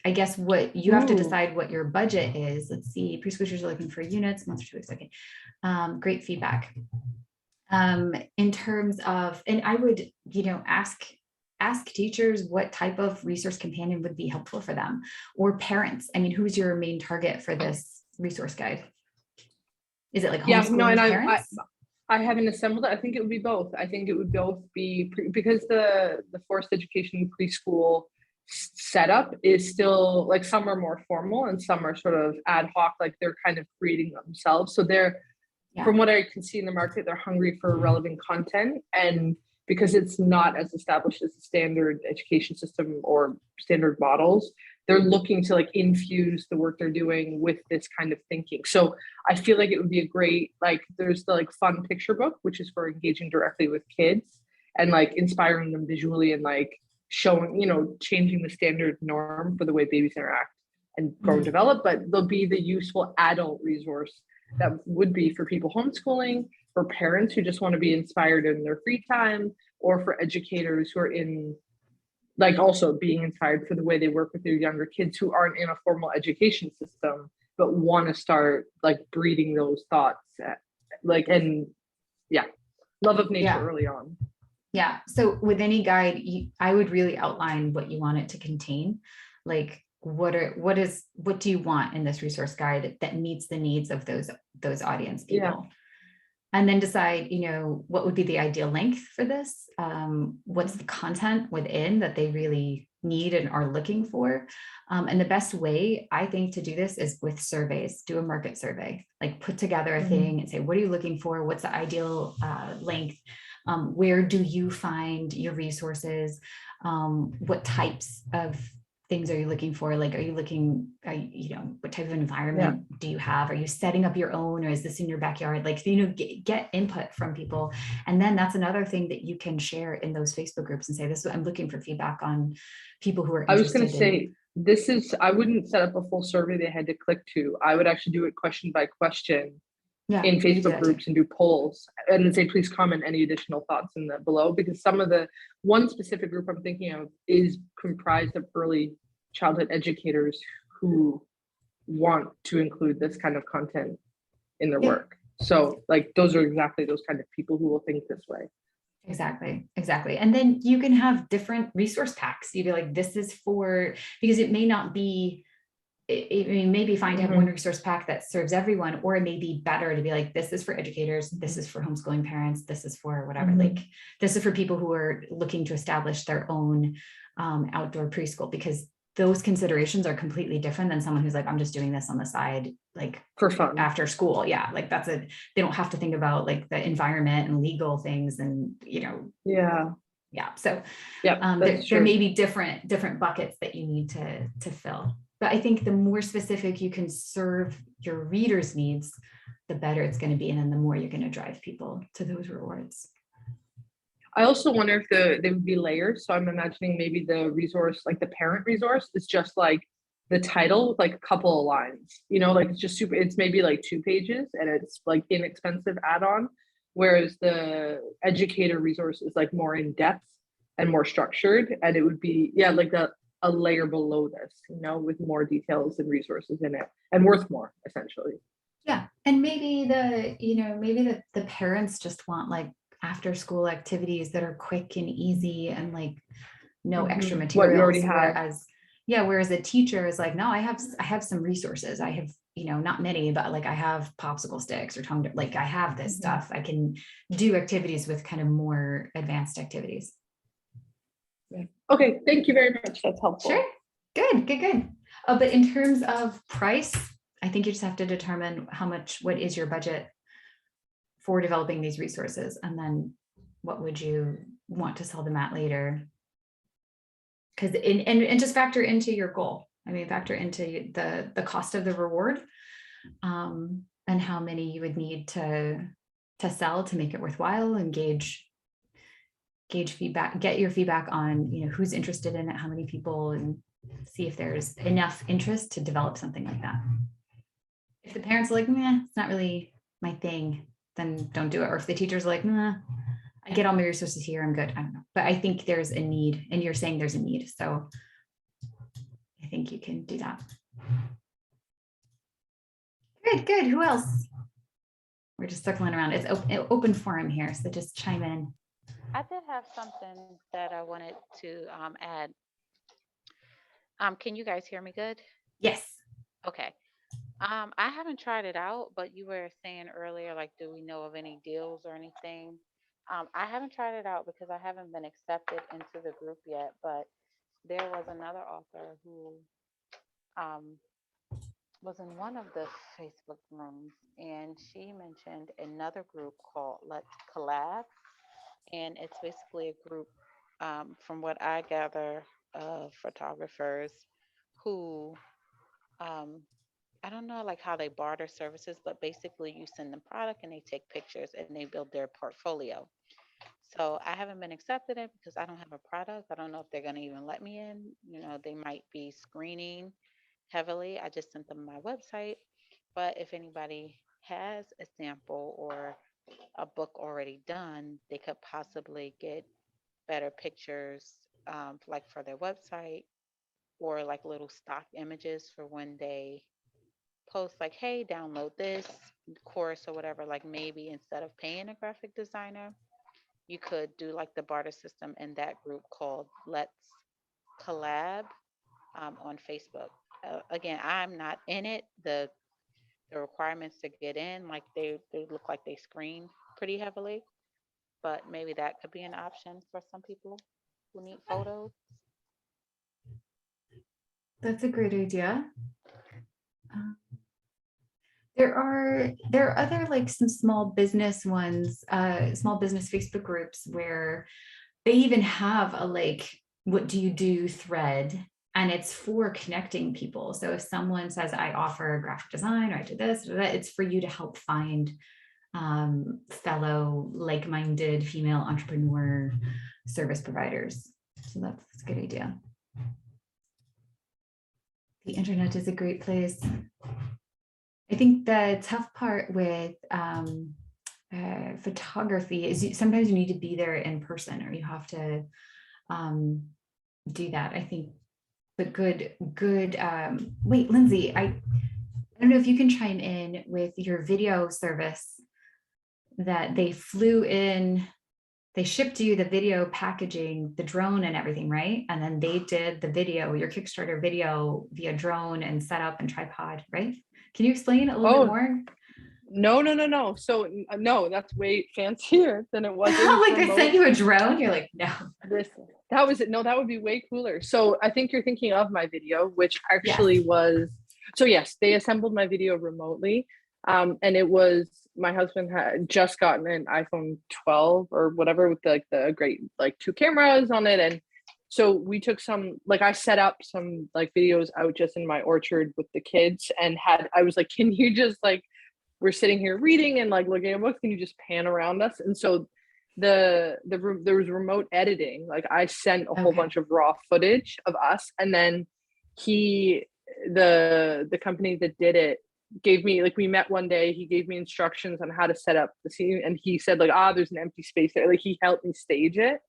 I guess what you have to Ooh. decide what your budget is. Let's see, preschoolers are looking for units, months or 2 weeks. Okay, great feedback. In terms of, and I would, ask teachers what type of resource companion would be helpful for them, or parents. I mean, who's your main target for this resource guide? Is it like Yeah, no, homeschooling and parents? I haven't assembled it. I think it would be both. I think it would both be because the forced education preschool setup is still like, some are more formal and some are sort of ad hoc, like they're kind of creating themselves. So they're, Yeah. from what I can see in the market, they're hungry for relevant content. And because it's not as established as the standard education system or standard models, they're looking to like infuse the work they're doing with this kind of thinking. So I feel like it would be a great, like, there's the like fun picture book, which is for engaging directly with kids and like inspiring them visually and like showing, changing the standard norm for the way babies interact and grow and develop. But there'll be the useful adult resource that would be for people homeschooling, for parents who just want to be inspired in their free time, or for educators who are in, like, also being inspired for the way they work with their younger kids who aren't in a formal education system, but want to start like breeding those thoughts, and love of nature Yeah. early on. Yeah. So with any guide, I would really outline what you want it to contain. Like, what do you want in this resource guide that meets the needs of those audience people? Yeah. And then decide, what would be the ideal length for this? What's the content within that they really need and are looking for? And the best way, I think, to do this is with surveys. Do a market survey, like put together a thing and say, what are you looking for? What's the ideal length? Where do you find your resources? What types of things are you looking for? Like, are you looking, what type of environment do you have? Are you setting up your own, or is this in your backyard? Like, get input from people. And then that's another thing that you can share in those Facebook groups and say, this is what I'm looking for feedback on people who are interested. I was going to say, I wouldn't set up a full survey they had to click to. I would actually do it question by question in Facebook groups and do polls, and then say, please comment any additional thoughts in the below, because one specific group I'm thinking of is comprised of early childhood educators who want to include this kind of content in their work. So like, those are exactly those kind of people who will think this way. Exactly. And then you can have different resource packs. You'd be like, this is for, because it may not be, it may be fine to have one resource pack that serves everyone, or it may be better to be like, this is for educators, this is for homeschooling parents, this is for whatever, like this is for people who are looking to establish their own outdoor preschool, because those considerations are completely different than someone who's like, I'm just doing this on the side, like for fun after school. Yeah. Like they don't have to think about like the environment and legal things and, Yeah. So yeah, there may be different buckets that you need to fill. But I think the more specific you can serve your readers' needs, the better it's going to be. And then the more you're going to drive people to those rewards. I also wonder if they would be layers. So I'm imagining maybe the resource, like the parent resource, is just like the title with like a couple of lines, like it's just it's maybe like 2 pages and it's like inexpensive add-on. Whereas the educator resource is like more in depth and more structured. And it would be, like a layer below this, with more details and resources in it and worth more, essentially. Yeah. And maybe the parents just want like after school activities that are quick and easy and like no extra materials. What you already have. Whereas a teacher is like, no, I have some resources. I have, not many, but like I have popsicle sticks or like I have this stuff. I can do activities with kind of more advanced activities. Yeah. Okay, thank you very much. That's helpful. Sure. Good. But in terms of price, I think you just have to determine what is your budget for developing these resources, and then what would you want to sell them at later? Because and just factor into your goal. I mean, factor into the cost of the reward. and how many you would need to sell to make it worthwhile, and gauge feedback, get your feedback on, who's interested in it, how many people, and see if there's enough interest to develop something like that. If the parents are like, nah, it's not really my thing, then don't do it. Or if the teachers are like, nah, I get all my resources here, I'm good. I don't know. But I think there's a need, and you're saying there's a need. So I think you can do that. Good. Who else? We're just circling around. It's open forum here, so just chime in. I did have something that I wanted to add. Can you guys hear me good? Yes. Okay. I haven't tried it out, but you were saying earlier, like, do we know of any deals or anything? I haven't tried it out because I haven't been accepted into the group yet, but there was another author who was in one of the Facebook rooms, and she mentioned another group called Let's Collab. And it's basically a group, from what I gather, of photographers who, I don't know like how they barter services, but basically you send them product and they take pictures and they build their portfolio. So I haven't been accepted in because I don't have a product. I don't know if they're going to even let me in. They might be screening heavily. I just sent them my website. But if anybody has a sample or a book already done, they could possibly get better pictures, like for their website, or like little stock images for when they post, like, hey, download this course or whatever. Like maybe instead of paying a graphic designer, you could do like the barter system in that group called Let's Collab, on Facebook. Again, I'm not in it. The requirements to get in, like they look like they screen pretty heavily, but maybe that could be an option for some people who need photos. That's a great idea. There are other, like, some small business ones, small business Facebook groups where they even have a, like, what do you do thread, and it's for connecting people. So if someone says, I offer graphic design, or I do this or that, it's for you to help find fellow like-minded female entrepreneur service providers. So that's a good idea. The internet is a great place. I think the tough part with photography is sometimes you need to be there in person, or you have to do that. I think the good. Wait, Lindsay, I don't know if you can chime in with your video service that they flew in. They shipped you the video packaging, the drone and everything, right? And then they did the video, your Kickstarter video, via drone and setup and tripod, right? Can you explain a little bit more? No. So no, that's way fancier than it was. Like they sent you a drone? You're like, no. That was it. No, that would be way cooler. So I think you're thinking of my video, which actually was, so yes, they assembled my video remotely. And it was, my husband had just gotten an iPhone 12 or whatever with the great, like, 2 cameras on it. And so we took some, like, I set up some like videos out just in my orchard with the kids, and I was like, can you just, like, we're sitting here reading and like looking at books, can you just pan around us? And so there was remote editing. Like I sent a whole bunch of raw footage of us, and then the company that did it gave me, like, we met one day, he gave me instructions on how to set up the scene, and he said, like, there's an empty space there. Like he helped me stage it.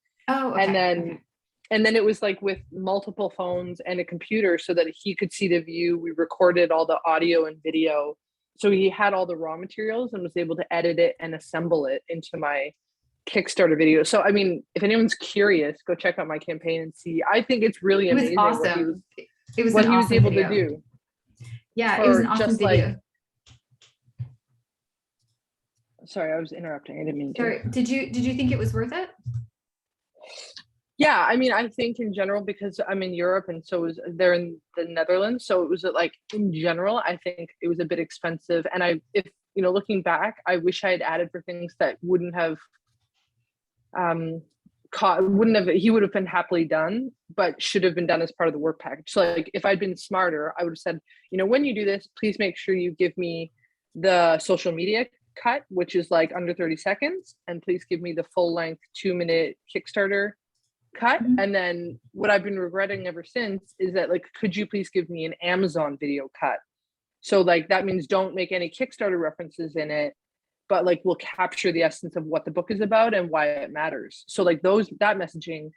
And then it was like with multiple phones and a computer so that he could see the view. We recorded all the audio and video, so he had all the raw materials and was able to edit it and assemble it into my Kickstarter video. So I mean, if anyone's curious, go check out my campaign and see. I think it's really amazing. It was awesome. What he was able to do. Yeah, it was an awesome video. Sorry, I was interrupting. I didn't mean to. Sorry. Did you think it was worth it? Yeah, I mean, I think in general, because I'm in Europe and so they're in the Netherlands. So it was like, in general, I think it was a bit expensive. And if looking back, I wish I had added for things that wouldn't have he would have been happily done, but should have been done as part of the work package. So like if I'd been smarter, I would have said, when you do this, please make sure you give me the social media cut, which is like under 30 seconds, and please give me the full length 2-minute Kickstarter cut. Mhm. And then what I've been regretting ever since is that, like, could you please give me an Amazon video cut? So like that means don't make any Kickstarter references in it, but like we'll capture the essence of what the book is about and why it matters. So like that messaging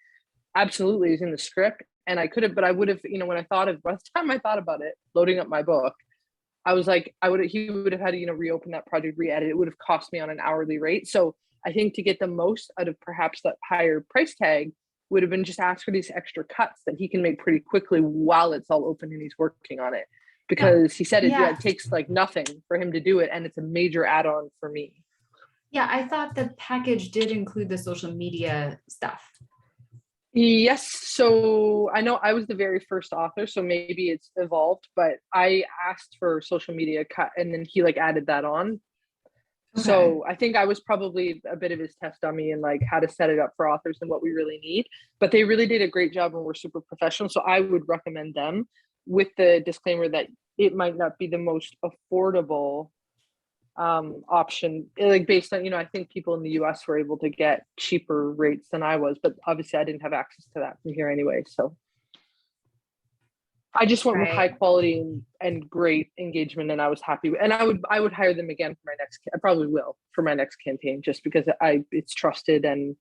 absolutely is in the script. And I could have, but I would have, when I thought of, by the time I thought about it, loading up my book, I was like, he would have had to, reopen that project, re-edit. It would have cost me on an hourly rate. So I think to get the most out of perhaps that higher price tag would have been just ask for these extra cuts that he can make pretty quickly while it's all open and he's working on it. Because he said it takes like nothing for him to do it. And it's a major add-on for me. Yeah, I thought the package did include the social media stuff. Yes. So I know I was the very first author, so maybe it's evolved, but I asked for social media cut and then he like added that on. Okay. So I think I was probably a bit of his test dummy and like how to set it up for authors and what we really need, but they really did a great job and were super professional. So I would recommend them, with the disclaimer that it might not be the most affordable option, like based on, I think people in the US were able to get cheaper rates than I was, but obviously I didn't have access to that from here anyway. So I just went with high quality and great engagement, and I was happy. And I would hire them again for my next. I probably will for my next campaign, just because it's trusted and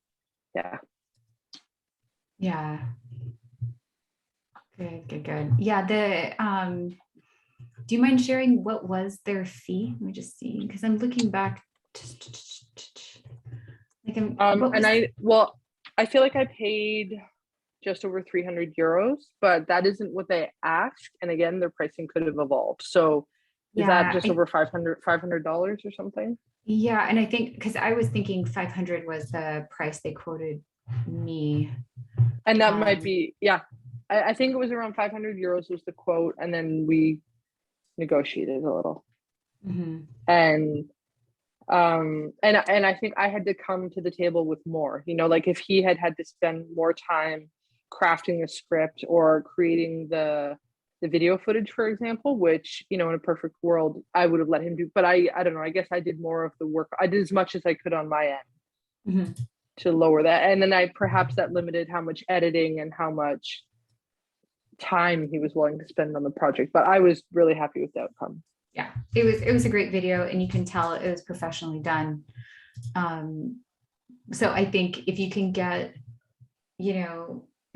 yeah. Yeah. Good. Yeah. Do you mind sharing what was their fee? Let me just see, because I'm looking back. I feel like I paid just over 300 euros, but that isn't what they asked. And again, their pricing could have evolved. So is that just over $500 or something? Yeah. And I think, because I was thinking 500 was the price they quoted me. And that might be, yeah. I think it was around 500 euros was the quote. And then we negotiated a little. Mm-hmm. And I think I had to come to the table with more, like if he had to spend more time crafting the script or creating the video footage, for example, which, in a perfect world, I would have let him do. But I don't know, I guess I did more of the work. I did as much as I could on my end mm-hmm. to lower that. And then perhaps that limited how much editing and how much time he was willing to spend on the project. But I was really happy with the outcome. Yeah, it was a great video, and you can tell it was professionally done. So I think if you can get,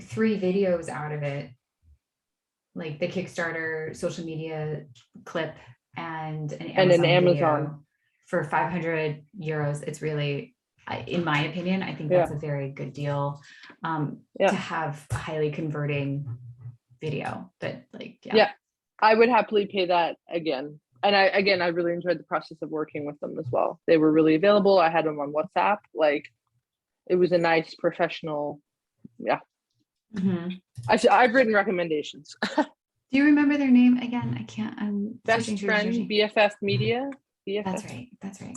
3 videos out of it, like the Kickstarter social media clip and an Amazon video for 500 euros, it's really, in my opinion, I think that's a very good deal to have a highly converting video. But I would happily pay that again. And I really enjoyed the process of working with them as well. They were really available. I had them on WhatsApp. Like, it was a nice professional. Yeah. Mm-hmm. I've written recommendations. Do you remember their name again? I can't. Best Friend BFF Media. BFF. That's right.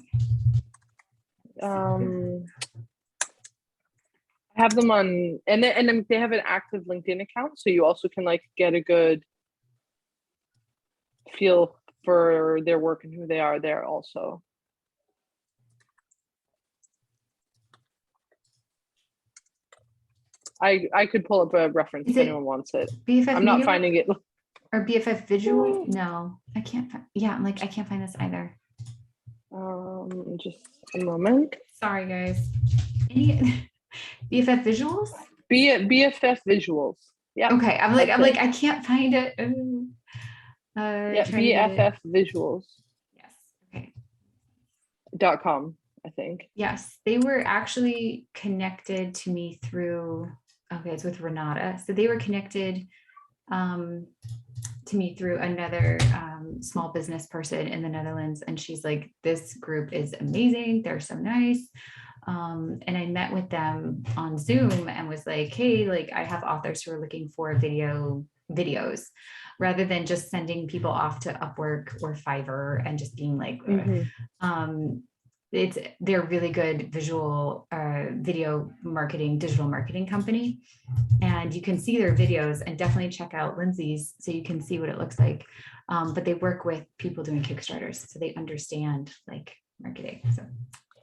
I have them on, and then they have an active LinkedIn account, so you also can like get a good feel for their work and who they are there also. I could pull up a reference if anyone wants it. BFF I'm not finding it. Or BFF Visual? No, I can't find. Yeah, I'm like, I can't find this either. Just a moment. Sorry, guys. BFF Visuals? BFF Visuals. Yeah. Okay, I'm like, I can't find it. BFF Visuals. Yes. Okay. .com, I think. Yes, they were actually connected to me through. Okay, it's with Renata. So they were connected to me through another small business person in the Netherlands, and she's like, "This group is amazing. They're so nice." And I met with them on Zoom and was like, "Hey, like I have authors who are looking for videos." Rather than just sending people off to Upwork or Fiverr and just being like, they're really good visual video marketing, digital marketing company. And you can see their videos, and definitely check out Lindsay's so you can see what it looks like. But they work with people doing Kickstarters, so they understand like marketing. So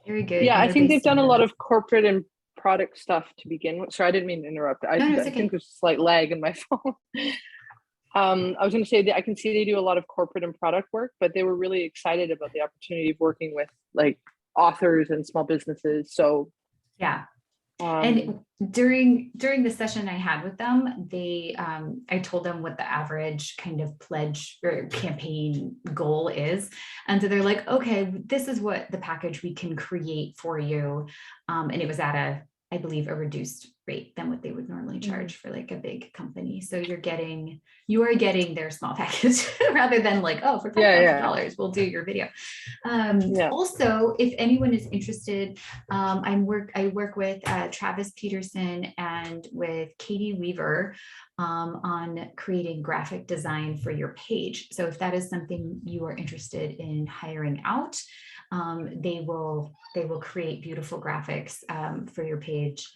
very good. Yeah, And I they're think they've based in done a lot Europe. of corporate and product stuff to begin with. Sorry, I didn't mean to interrupt. I, No, no, it's I okay. think there's a slight lag in my phone. I was going to say that I can see they do a lot of corporate and product work, but they were really excited about the opportunity of working with like authors and small businesses. So Yeah. um, And during the session I had with them, they I told them what the average kind of pledge or campaign goal is. And so they're like, okay, this is what the package we can create for you. And it was at I believe, a reduced rate than what they would normally charge for like a big company. So you are getting their small package rather than like, oh, for $5,000, we'll do your video. Yeah. Also, if anyone is interested, I work with Travis Peterson and with Katie Weaver on creating graphic design for your page. So if that is something you are interested in hiring out, they will create beautiful graphics for your page.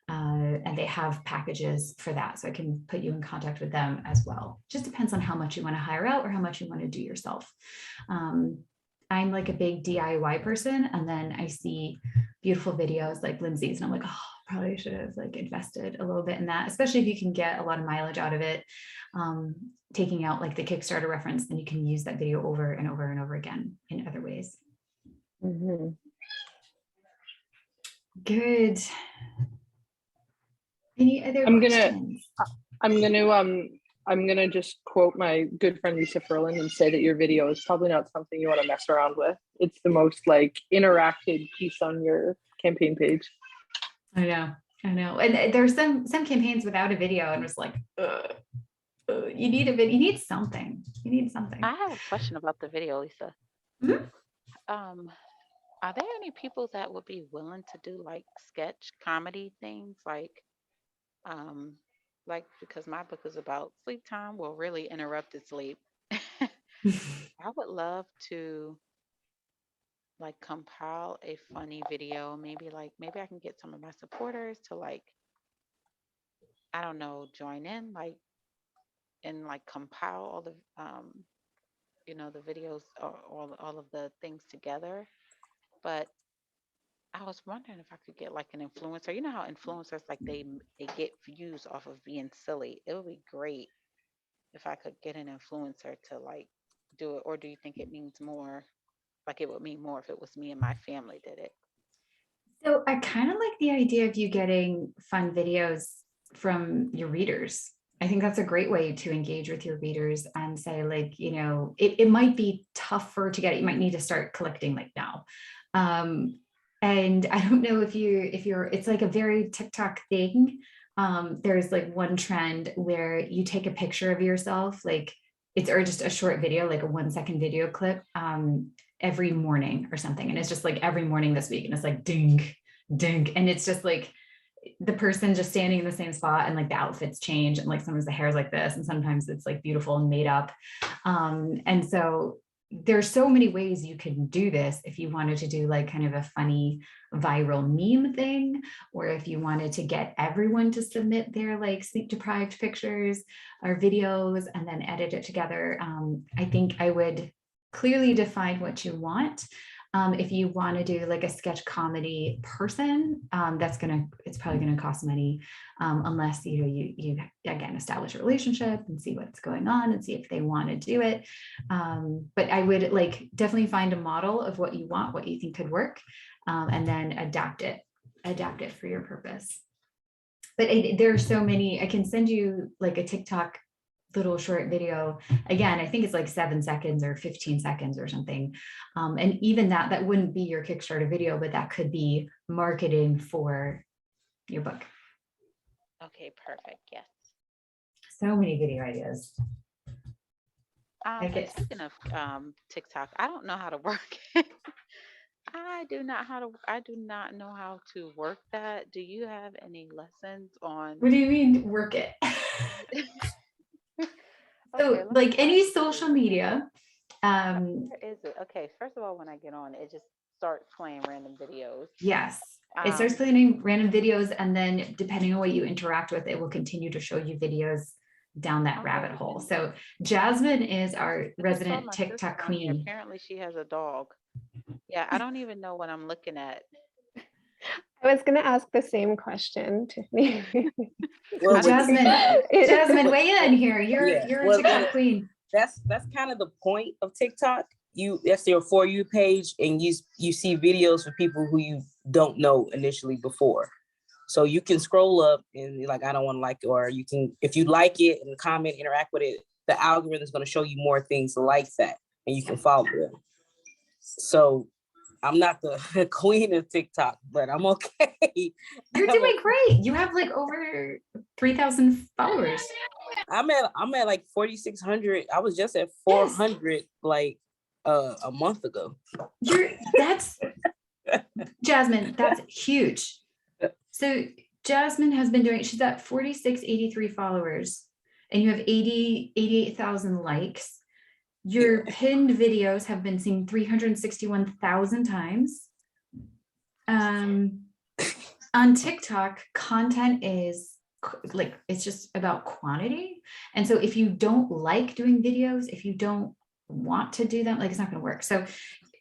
And they have packages for that. So I can put you in contact with them as well. Just depends on how much you want to hire out or how much you want to do yourself. I'm like a big DIY person, and then I see beautiful videos like Lindsay's, and I'm like, oh, probably should have like invested a little bit in that, especially if you can get a lot of mileage out of it. Taking out like the Kickstarter reference, then you can use that video over and over and over again in other ways. Mm-hmm. Good. Any other questions? I'm gonna just quote my good friend Lisa Furlan and say that your video is probably not something you want to mess around with. It's the most like interactive piece on your campaign page. I know. And there's some campaigns without a video, and it's like, you need a video. You need something. I have a question about the video, Lisa. Mhm. Are there any people that would be willing to do like sketch comedy things, um, because my book is about sleep time, will really interrupted sleep. I would love to like compile a funny video. Maybe I can get some of my supporters to like, I don't know, join in and like compile all the the videos or all of the things together. But I was wondering if I could get like an influencer. You know how influencers like they get views off of being silly. It would be great if I could get an influencer to like do it. Or do you think it means more? Like it would mean more if it was me and my family did it. So I kind of like the idea of you getting fun videos from your readers. I think that's a great way to engage with your readers and say, like, it might be tougher to get it. You might need to start collecting like now. And I don't know if it's like a very TikTok thing. There's like one trend where you take a picture of yourself, like or just a short video, like a 1-second video clip, every morning or something. And it's just like every morning this week. And it's like ding, ding. And it's just like the person just standing in the same spot, and like the outfits change. And like sometimes the hair's like this, and sometimes it's like beautiful and made up. And so there's so many ways you can do this if you wanted to do like kind of a funny viral meme thing, or if you wanted to get everyone to submit their like sleep deprived pictures or videos and then edit it together. I think I would clearly define what you want. If you want to do like a sketch comedy person, it's probably gonna cost money, unless you again establish a relationship and see what's going on and see if they want to do it. But I would like definitely find a model of what you want, what you think could work, and then adapt it for your purpose. But there are so many. I can send you like a TikTok little short video. Again, I think it's like 7 seconds or 15 seconds or something. And even that wouldn't be your Kickstarter video, but that could be marketing for your book. Okay, perfect. Yes. So many video ideas. And speaking of TikTok, I don't know how to work it. I do not know how to work that. Do you have any lessons on? What do you mean work it? So like any social media. Where is it? Okay, first of all, when I get on, it just starts playing random videos. Yes. It starts Um, playing random videos, and then depending on what you interact with, it will continue to show you videos down that rabbit okay. hole. So Jasmine is our I just saw resident my TikTok sister on here. queen. Apparently, she has a dog. Yeah, I don't even know what I'm looking at. I was going to ask the same question, Tiffany. Well, with Jasmine, It- Jasmine, Well, weigh in here. yeah, You're a well, TikTok queen. that's kind of the point of TikTok. That's your For You page, and you see videos for people who you don't know initially before. So you can scroll up and be like, I don't want to like it, or you can, if you like it and comment, interact with it, the algorithm is going to show you more things like that, and you can follow them. So I'm not the queen of TikTok, but I'm okay. You're I'm doing great. You have like over 3,000 followers. I'm at like 4,600. I was just at 400 like a month ago. That's Jasmine, that's huge. So Jasmine has been doing, she's at 4,683 followers, and you have 88,000 likes. Your pinned videos have been seen 361,000 times. On TikTok, content is like, it's just about quantity. And so if you don't like doing videos, if you don't want to do them, like, it's not going to work. So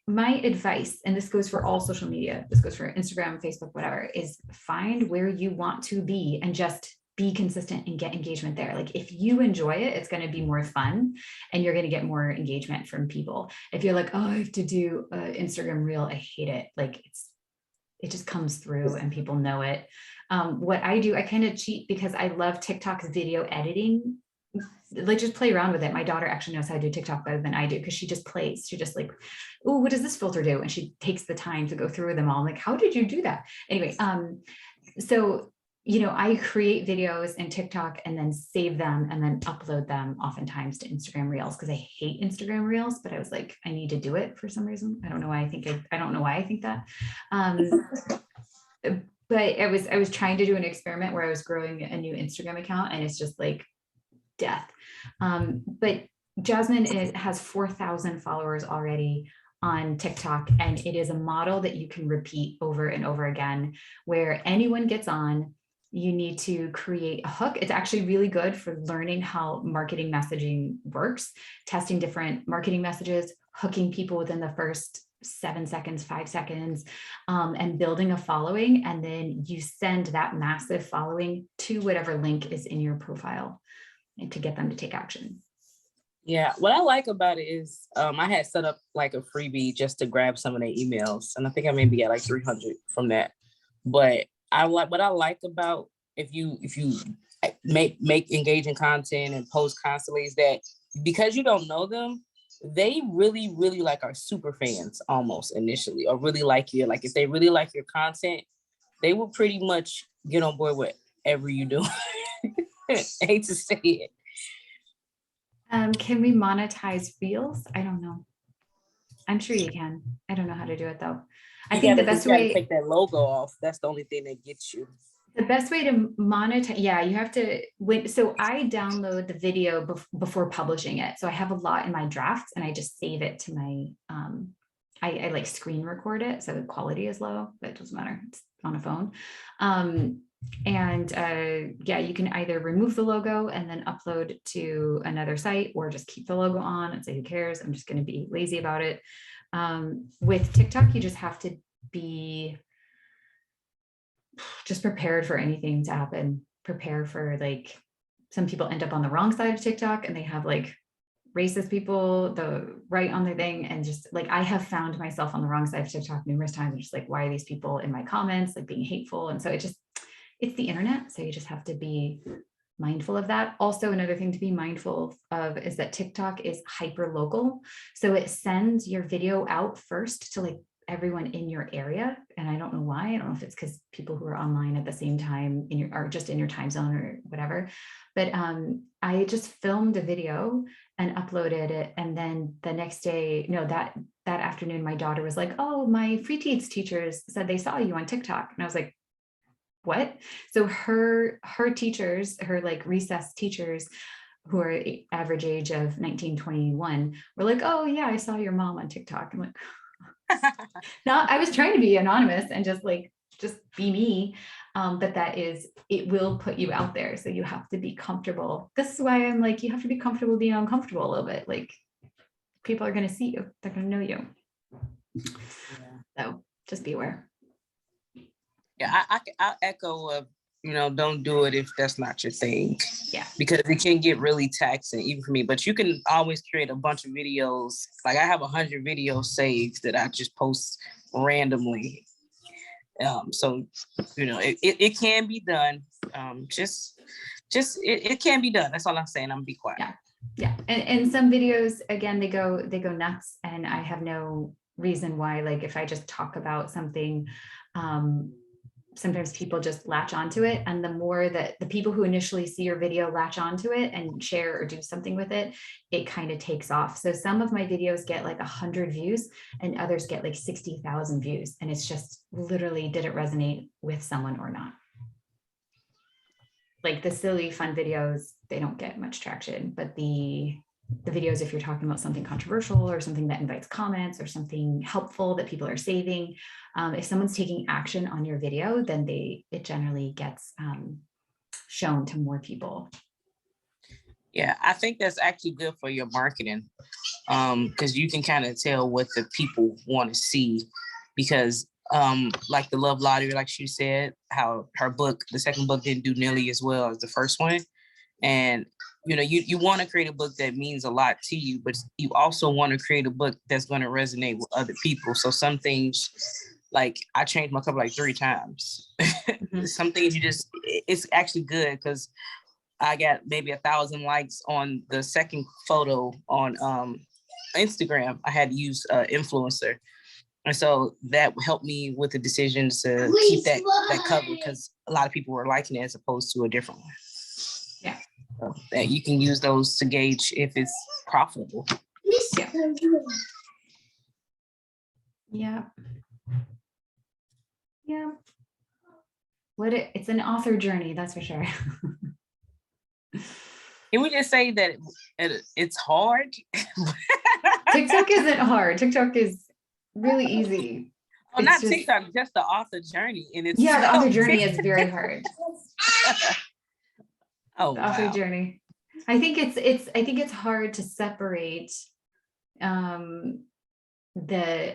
my advice, and this goes for all social media, this goes for Instagram, Facebook, whatever, is find where you want to be and just be consistent and get engagement there. Like, if you enjoy it, it's going to be more fun and you're going to get more engagement from people. If you're like, oh, I have to do an Instagram reel, I hate it. Like, it just comes through and people know it. What I do, I kind of cheat because I love TikTok's video editing. Like, just play around with it. My daughter actually knows how to do TikTok better than I do, because she just plays. She just like, oh, what does this filter do? And she takes the time to go through them all. I'm like, how did you do that? Anyway, so, you know, I create videos in TikTok and then save them and then upload them oftentimes to Instagram Reels, because I hate Instagram Reels, but I was like, I need to do it for some reason. I don't know why I don't know why I think that. But I was trying to do an experiment where I was growing a new Instagram account, and it's just like death. But Jasmine has 4,000 followers already on TikTok, and it is a model that you can repeat over and over again, where anyone gets on, you need to create a hook. It's actually really good for learning how marketing messaging works, testing different marketing messages, hooking people within the first 7 seconds, 5 seconds, and building a following. And then you send that massive following to whatever link is in your profile, and to get them to take action. Yeah, what I like about it is I had set up like a freebie just to grab some of their emails, and I think I maybe got like 300 from that. But what I like about if you make engaging content and post constantly is that because you don't know them, they really like are super fans almost initially, or really like you. Like, if they really like your content, they will pretty much get on board with whatever you do. I hate to say it. Can we monetize Reels? I don't know. I'm sure you can. I don't know how to do it though. I think the best You gotta way, take that logo off. That's the only thing that gets you. the best way to monetize, yeah, you have to wait. So I download the video before publishing it. So I have a lot in my drafts, and I just save it to my, I like screen record it, so the quality is low, but it doesn't matter. It's on a phone. Yeah, you can either remove the logo and then upload to another site, or just keep the logo on and say, who cares? I'm just going to be lazy about it. With TikTok, you just have to be just prepared for anything to happen. Prepare for, like, some people end up on the wrong side of TikTok and they have like racist people right on their thing, and just like, I have found myself on the wrong side of TikTok numerous times. I'm just like, why are these people in my comments like being hateful? And so it's the internet, so you just have to be mindful of that. Also, another thing to be mindful of is that TikTok is hyper local, so it sends your video out first to like everyone in your area. And I don't know why. I don't know if it's because people who are online at the same time or just in your time zone or whatever. But I just filmed a video and uploaded it. And then the next day, that afternoon, my daughter was like, oh, my free teens teachers said they saw you on TikTok. And I was like, what? So her teachers, her like recess teachers, who are average age of 19, 21, were like, oh yeah, I saw your mom on TikTok. I'm like, No, I was trying to be anonymous and just be me. But it will put you out there. So you have to be comfortable. This is why I'm like, you have to be comfortable being uncomfortable a little bit. Like people are going to see you, they're going to know you. So just be aware. Yeah, I'll echo of, don't do it if that's not your thing. Yeah. Because it can get really taxing, even for me. But you can always create a bunch of videos. Like I have 100 videos saved that I just post randomly. So it can be done. It can be done. That's all I'm saying. I'm gonna be quiet. Yeah. And some videos, again, they go nuts, and I have no reason why. Like if I just talk about something, sometimes people just latch onto it. And the more that the people who initially see your video latch onto it and share or do something with it, it kind of takes off. So some of my videos get like 100 views and others get like 60,000 views. And it's just literally, did it resonate with someone or not? Like the silly fun videos, they don't get much traction, but the videos, if you're talking about something controversial or something that invites comments or something helpful that people are saving, if someone's taking action on your video, then it generally gets shown to more people. Yeah, I think that's actually good for your marketing, because you can kind of tell what the people want to see. Because like the Love Lottery, like she said, how her book, the second book, didn't do nearly as well as the first one. And you want to create a book that means a lot to you, but you also want to create a book that's going to resonate with other people. So some things, like I changed my cover like 3 times. Mm-hmm. Some things it's actually good because I got maybe 1,000 likes on the second photo on Instagram. I had to use influencer. And so that helped me with the decision to keep that cover, because a lot of people were liking it as opposed to a different one. Yeah. So that you can use those to gauge if it's profitable. Yeah. Yeah. Yeah. It's an author journey, that's for sure. Can we just say that it's hard? TikTok isn't hard. TikTok is really easy. Oh, not TikTok, just the author journey. And it's the author journey is very hard. Oh, the author journey. I think it's hard to separate the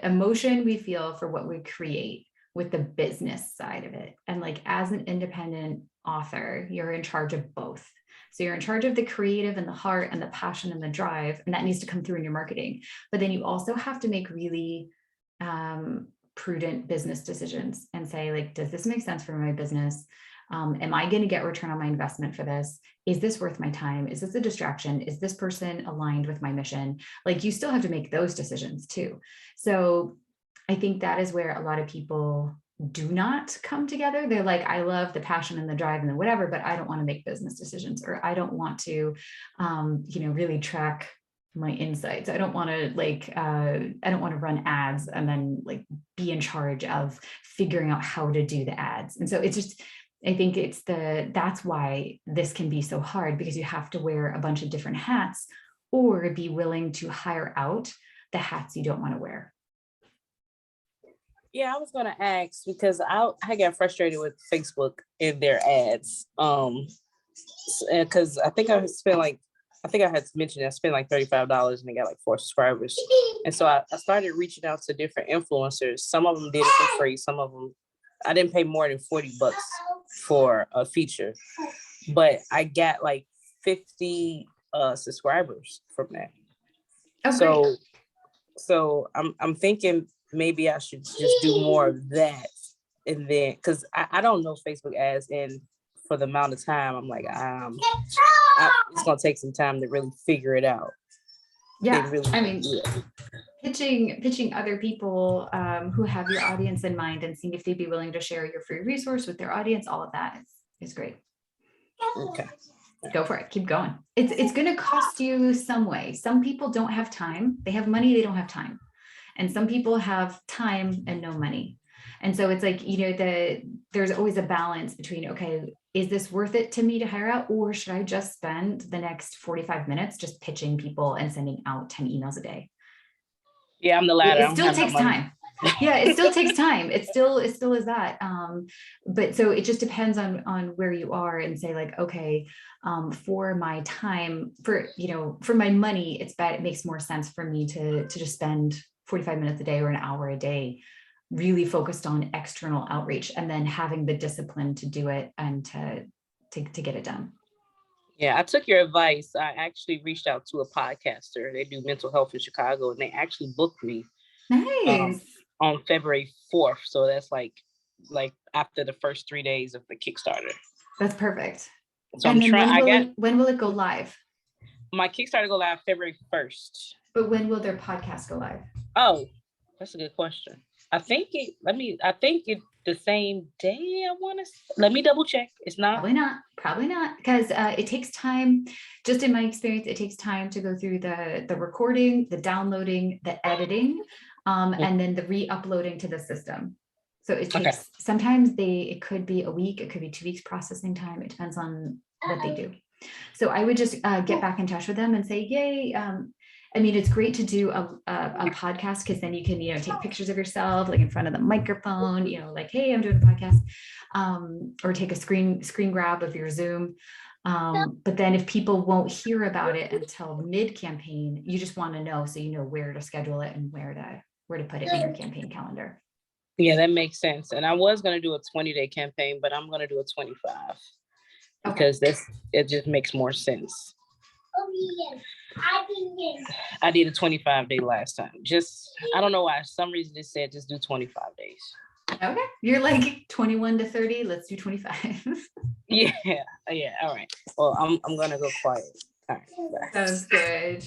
emotion we feel for what we create with the business side of it. And like as an independent author, you're in charge of both. So you're in charge of the creative and the heart and the passion and the drive, and that needs to come through in your marketing. But then you also have to make really prudent business decisions and say, like, does this make sense for my business? Am I going to get return on my investment for this? Is this worth my time? Is this a distraction? Is this person aligned with my mission? Like, you still have to make those decisions too. So I think that is where a lot of people do not come together. They're like, I love the passion and the drive and the whatever, but I don't want to make business decisions, or I don't want to, really track my insights. I don't want to I don't want to run ads and then like be in charge of figuring out how to do the ads. And so it's just, I think that's why this can be so hard, because you have to wear a bunch of different hats or be willing to hire out the hats you don't want to wear. Yeah, I was gonna ask because I got frustrated with Facebook and their ads. Because I think I had mentioned I spent like $35 and they got like 4 subscribers. And so I started reaching out to different influencers. Some of them did it for free. Some of them, I didn't pay more than $40 for a feature, but I got like 50 subscribers from that. Oh, so I'm thinking maybe I should just do more of that. And then, because I don't know Facebook ads, and for the amount of time, I'm like, it's gonna take some time to really figure it out. Yeah, I mean, pitching other people who have your audience in mind and seeing if they'd be willing to share your free resource with their audience, all of that is great. Okay. Go for it. Keep going. It's going to cost you some way. Some people don't have time. They have money, they don't have time. And some people have time and no money. And so it's like, there's always a balance between, okay, is this worth it to me to hire out? Or should I just spend the next 45 minutes just pitching people and sending out 10 emails a day? Yeah, I'm the latter. I It don't still have no takes money. time. Yeah, it still takes time. It still is that. But so it just depends on where you are and say like, okay, for my time, for my money, it makes more sense for me to just spend 45 minutes a day or an hour a day really focused on external outreach and then having the discipline to do it and to get it done. Yeah, I took your advice. I actually reached out to a podcaster. They do mental health in Chicago, and they actually booked me Nice. on February 4th. So that's like after the first 3 days of the Kickstarter. That's perfect. So And I'm then trying. when will it go live? My Kickstarter go live February 1st. But when will their podcast go live? Oh, that's a good question. I think it the same day. Let me double check. It's not. Probably not, because it takes time. Just in my experience, it takes time to go through the recording, the downloading, the editing, and then the re-uploading to the system. So it takes sometimes it could be a week, it could be 2 weeks processing time. It depends on what they do. So I would just get back in touch with them and say, yay. I mean, it's great to do a podcast because then you can, take pictures of yourself like in front of the microphone, like, hey, I'm doing a podcast, or take a screen grab of your Zoom. But then if people won't hear about it until mid-campaign, you just want to know so you know where to schedule it and where to put it in your campaign calendar. Yeah, that makes sense. And I was going to do a 20-day campaign, but I'm going to do a 25 because it just makes more sense. I did a 25-day last time. I don't know why. For some reason it said just do 25 days. Okay. You're like 21 to 30. Let's do 25. Yeah. All right. Well, I'm going to go quiet. All right. Sounds good.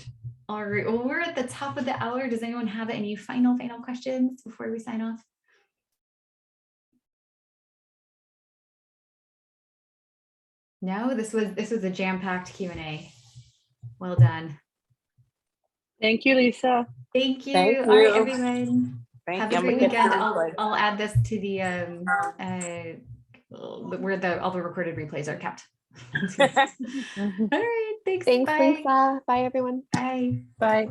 All right. Well, we're at the top of the hour. Does anyone have any final questions before we sign off? No, this was a jam-packed Q&A. Well done. Thank you, Lisa. Thank you. Thank All right, you. everyone. Have a great Thank you. weekend. I'll add this to the where all the recorded replays are kept. All right. Thanks. Thanks, Bye. Lisa. Bye, everyone. Bye. Bye.